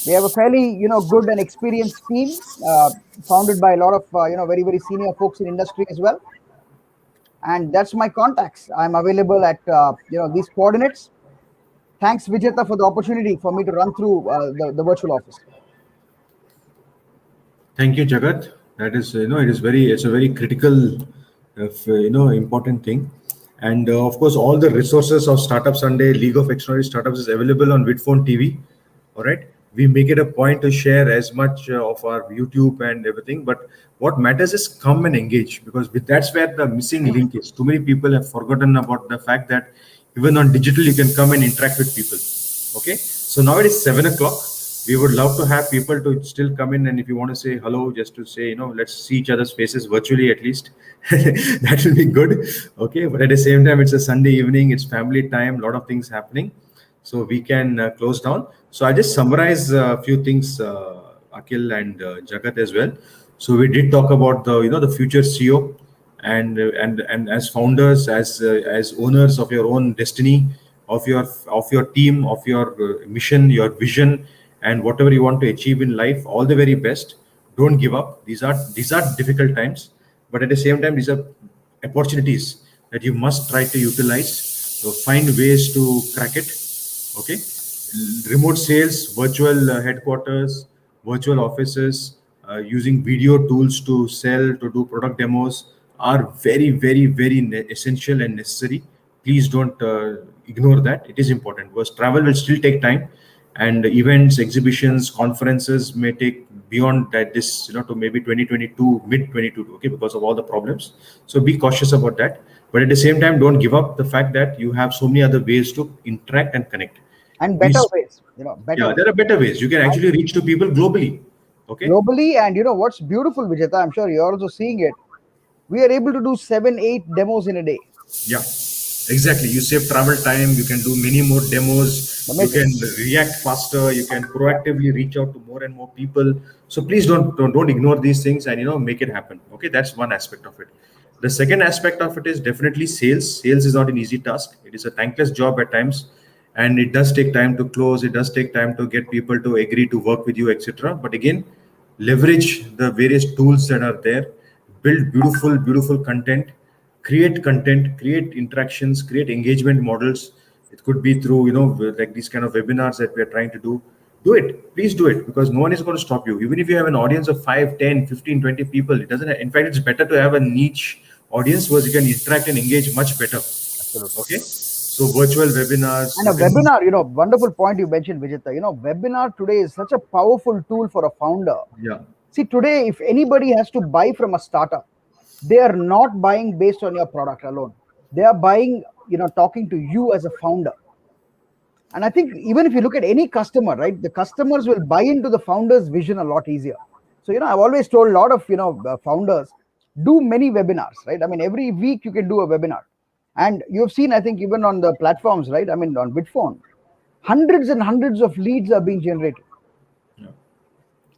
We have a fairly, good and experienced team, founded by a lot of, very, very senior folks in industry as well. And that's my contacts. I'm available at, these coordinates. Thanks, Vijetha, for the opportunity for me to run through the virtual office. Thank you, Jagat. That is, it's a very critical, important thing. And of course, all the resources of Startup Sunday, League of Extraordinary Startups is available on Vidphone TV. All right. We make it a point to share as much of our YouTube and everything. But what matters is come and engage, because that's where the missing link is. Too many people have forgotten about the fact that even on digital, you can come and interact with people. Okay. So now it is 7 o'clock. We would love to have people to still come in, and if you want to say hello, just to say, let's see each other's faces virtually at least. That will be good. Okay, but at the same time, it's a Sunday evening, it's family time, a lot of things happening, so we can close down. So I just summarize a few things, Akhil and Jagat as well. So we did talk about the future CEO, and as founders, as owners of your own destiny, of your team, of your mission, your vision, and whatever you want to achieve in life, all the very best. Don't give up. These are difficult times, but at the same time, these are opportunities that you must try to utilize. So find ways to crack it. Okay. Remote sales, virtual headquarters, virtual offices, using video tools to sell, to do product demos, are very, very, very essential and necessary. Please don't ignore that. It is important, because travel will still take time, and events, exhibitions, conferences may take beyond that, this to maybe 2022, mid 22, okay, because of all the problems. So be cautious about that, but at the same time, don't give up the fact that you have so many other ways to interact and connect. And we better ways, better Yeah, ways. there are better ways. You can actually reach to people globally. Okay. Globally. And what's beautiful, Vijeta, I'm sure you're also seeing it. We are able to do 7, 8 demos in a day. Yeah, exactly. You save travel time. You can do many more demos. You Amazing. can react faster. You can proactively reach out to more and more people. So please don't ignore these things, and make it happen. Okay, that's one aspect of it. The second aspect of it is definitely sales. Sales is not an easy task. It is a thankless job at times, and it does take time to close. It does take time to get people to agree to work with you, etc. But again, leverage the various tools that are there. Build beautiful content, create interactions, create engagement models. It could be through like these kind of webinars that we are trying to do it. Please do it, because no one is going to stop you. Even if you have an audience of 5, 10, 15, 20 people, it doesn't, in fact, it's better to have a niche audience, where you can interact and engage much better. Absolutely. Okay, so virtual webinars, And a webinar, wonderful point you mentioned, Vijeta. Webinar today is such a powerful tool for a founder. yeah, See, today, if anybody has to buy from a startup, they are not buying based on your product alone. They are buying, talking to you as a founder. And I think even if you look at any customer, right, the customers will buy into the founder's vision a lot easier. So, I've always told a lot of, founders, do many webinars, right? I mean, every week you can do a webinar. And you've seen, I think, even on the platforms, right? I mean, on Bitphone, hundreds and hundreds of leads are being generated. yeah.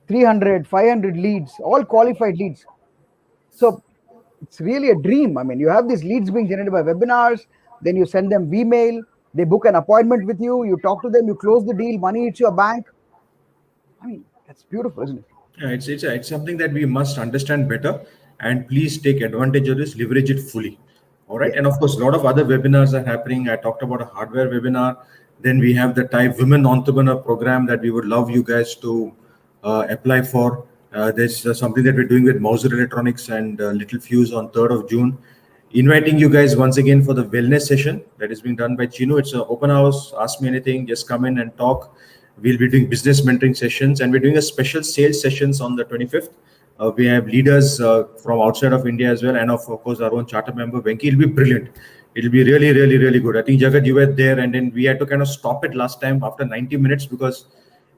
300, 500 leads, all qualified leads. So it's really a dream. I mean, you have these leads being generated by webinars, then you send them email, they book an appointment with you, you talk to them, you close the deal, money hits your bank. I mean, that's beautiful, isn't it? Yeah, it's something that we must understand better, and please take advantage of this, leverage it fully. All right, Yeah. and of course, a lot of other webinars are happening. I talked about a hardware webinar. Then we have the Thai Women Entrepreneur Program that we would love you guys to apply for. There's something that we're doing with Mauser Electronics and Little Fuse on 3rd of June. Inviting you guys once again for the wellness session that is being done by Chino. It's an open house. Ask me anything. Just come in and talk. We'll be doing business mentoring sessions, and we're doing a special sales sessions on the 25th. We have leaders from outside of India as well, and of course our own charter member Venki. It'll be brilliant. It'll be really, really, really good. I think Jagat, you were there, and then we had to kind of stop it last time after 90 minutes, because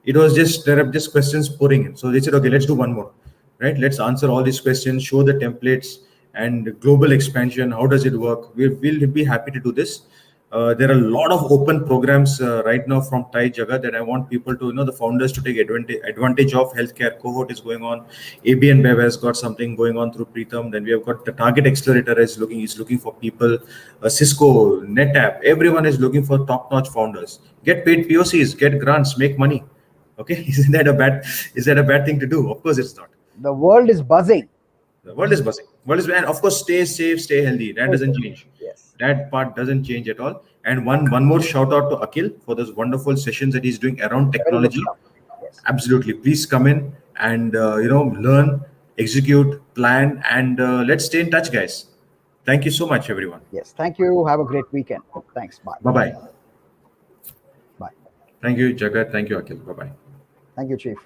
it was just, there are just questions pouring in. So they said, okay, let's do one more, right? Let's answer all these questions, show the templates, and global expansion. How does it work? We'll be happy to do this. There are a lot of open programs right now from Thai Jagat that I want people to, the founders to take advantage of. Healthcare cohort is going on. AB and Bev has got something going on through Preetham. Then we have got the Target Accelerator is looking for people. Cisco, NetApp, everyone is looking for top-notch founders. Get paid POCs, get grants, make money. Okay, is that a bad thing to do? Of course, it's not. The world is buzzing. The world is buzzing. And of course, stay safe, stay healthy. That doesn't change. Yes. That part doesn't change at all. And one more shout out to Akhil for those wonderful sessions that he's doing around Very good technology. stuff. Yes. Absolutely. Please come in and learn, execute, plan, and let's stay in touch, guys. Thank you so much, everyone. Yes. Thank you. Have a great weekend. Thanks. Bye. Bye bye. Bye. Thank you, Jagat. Thank you, Akhil. Bye bye. Thank you, Chief.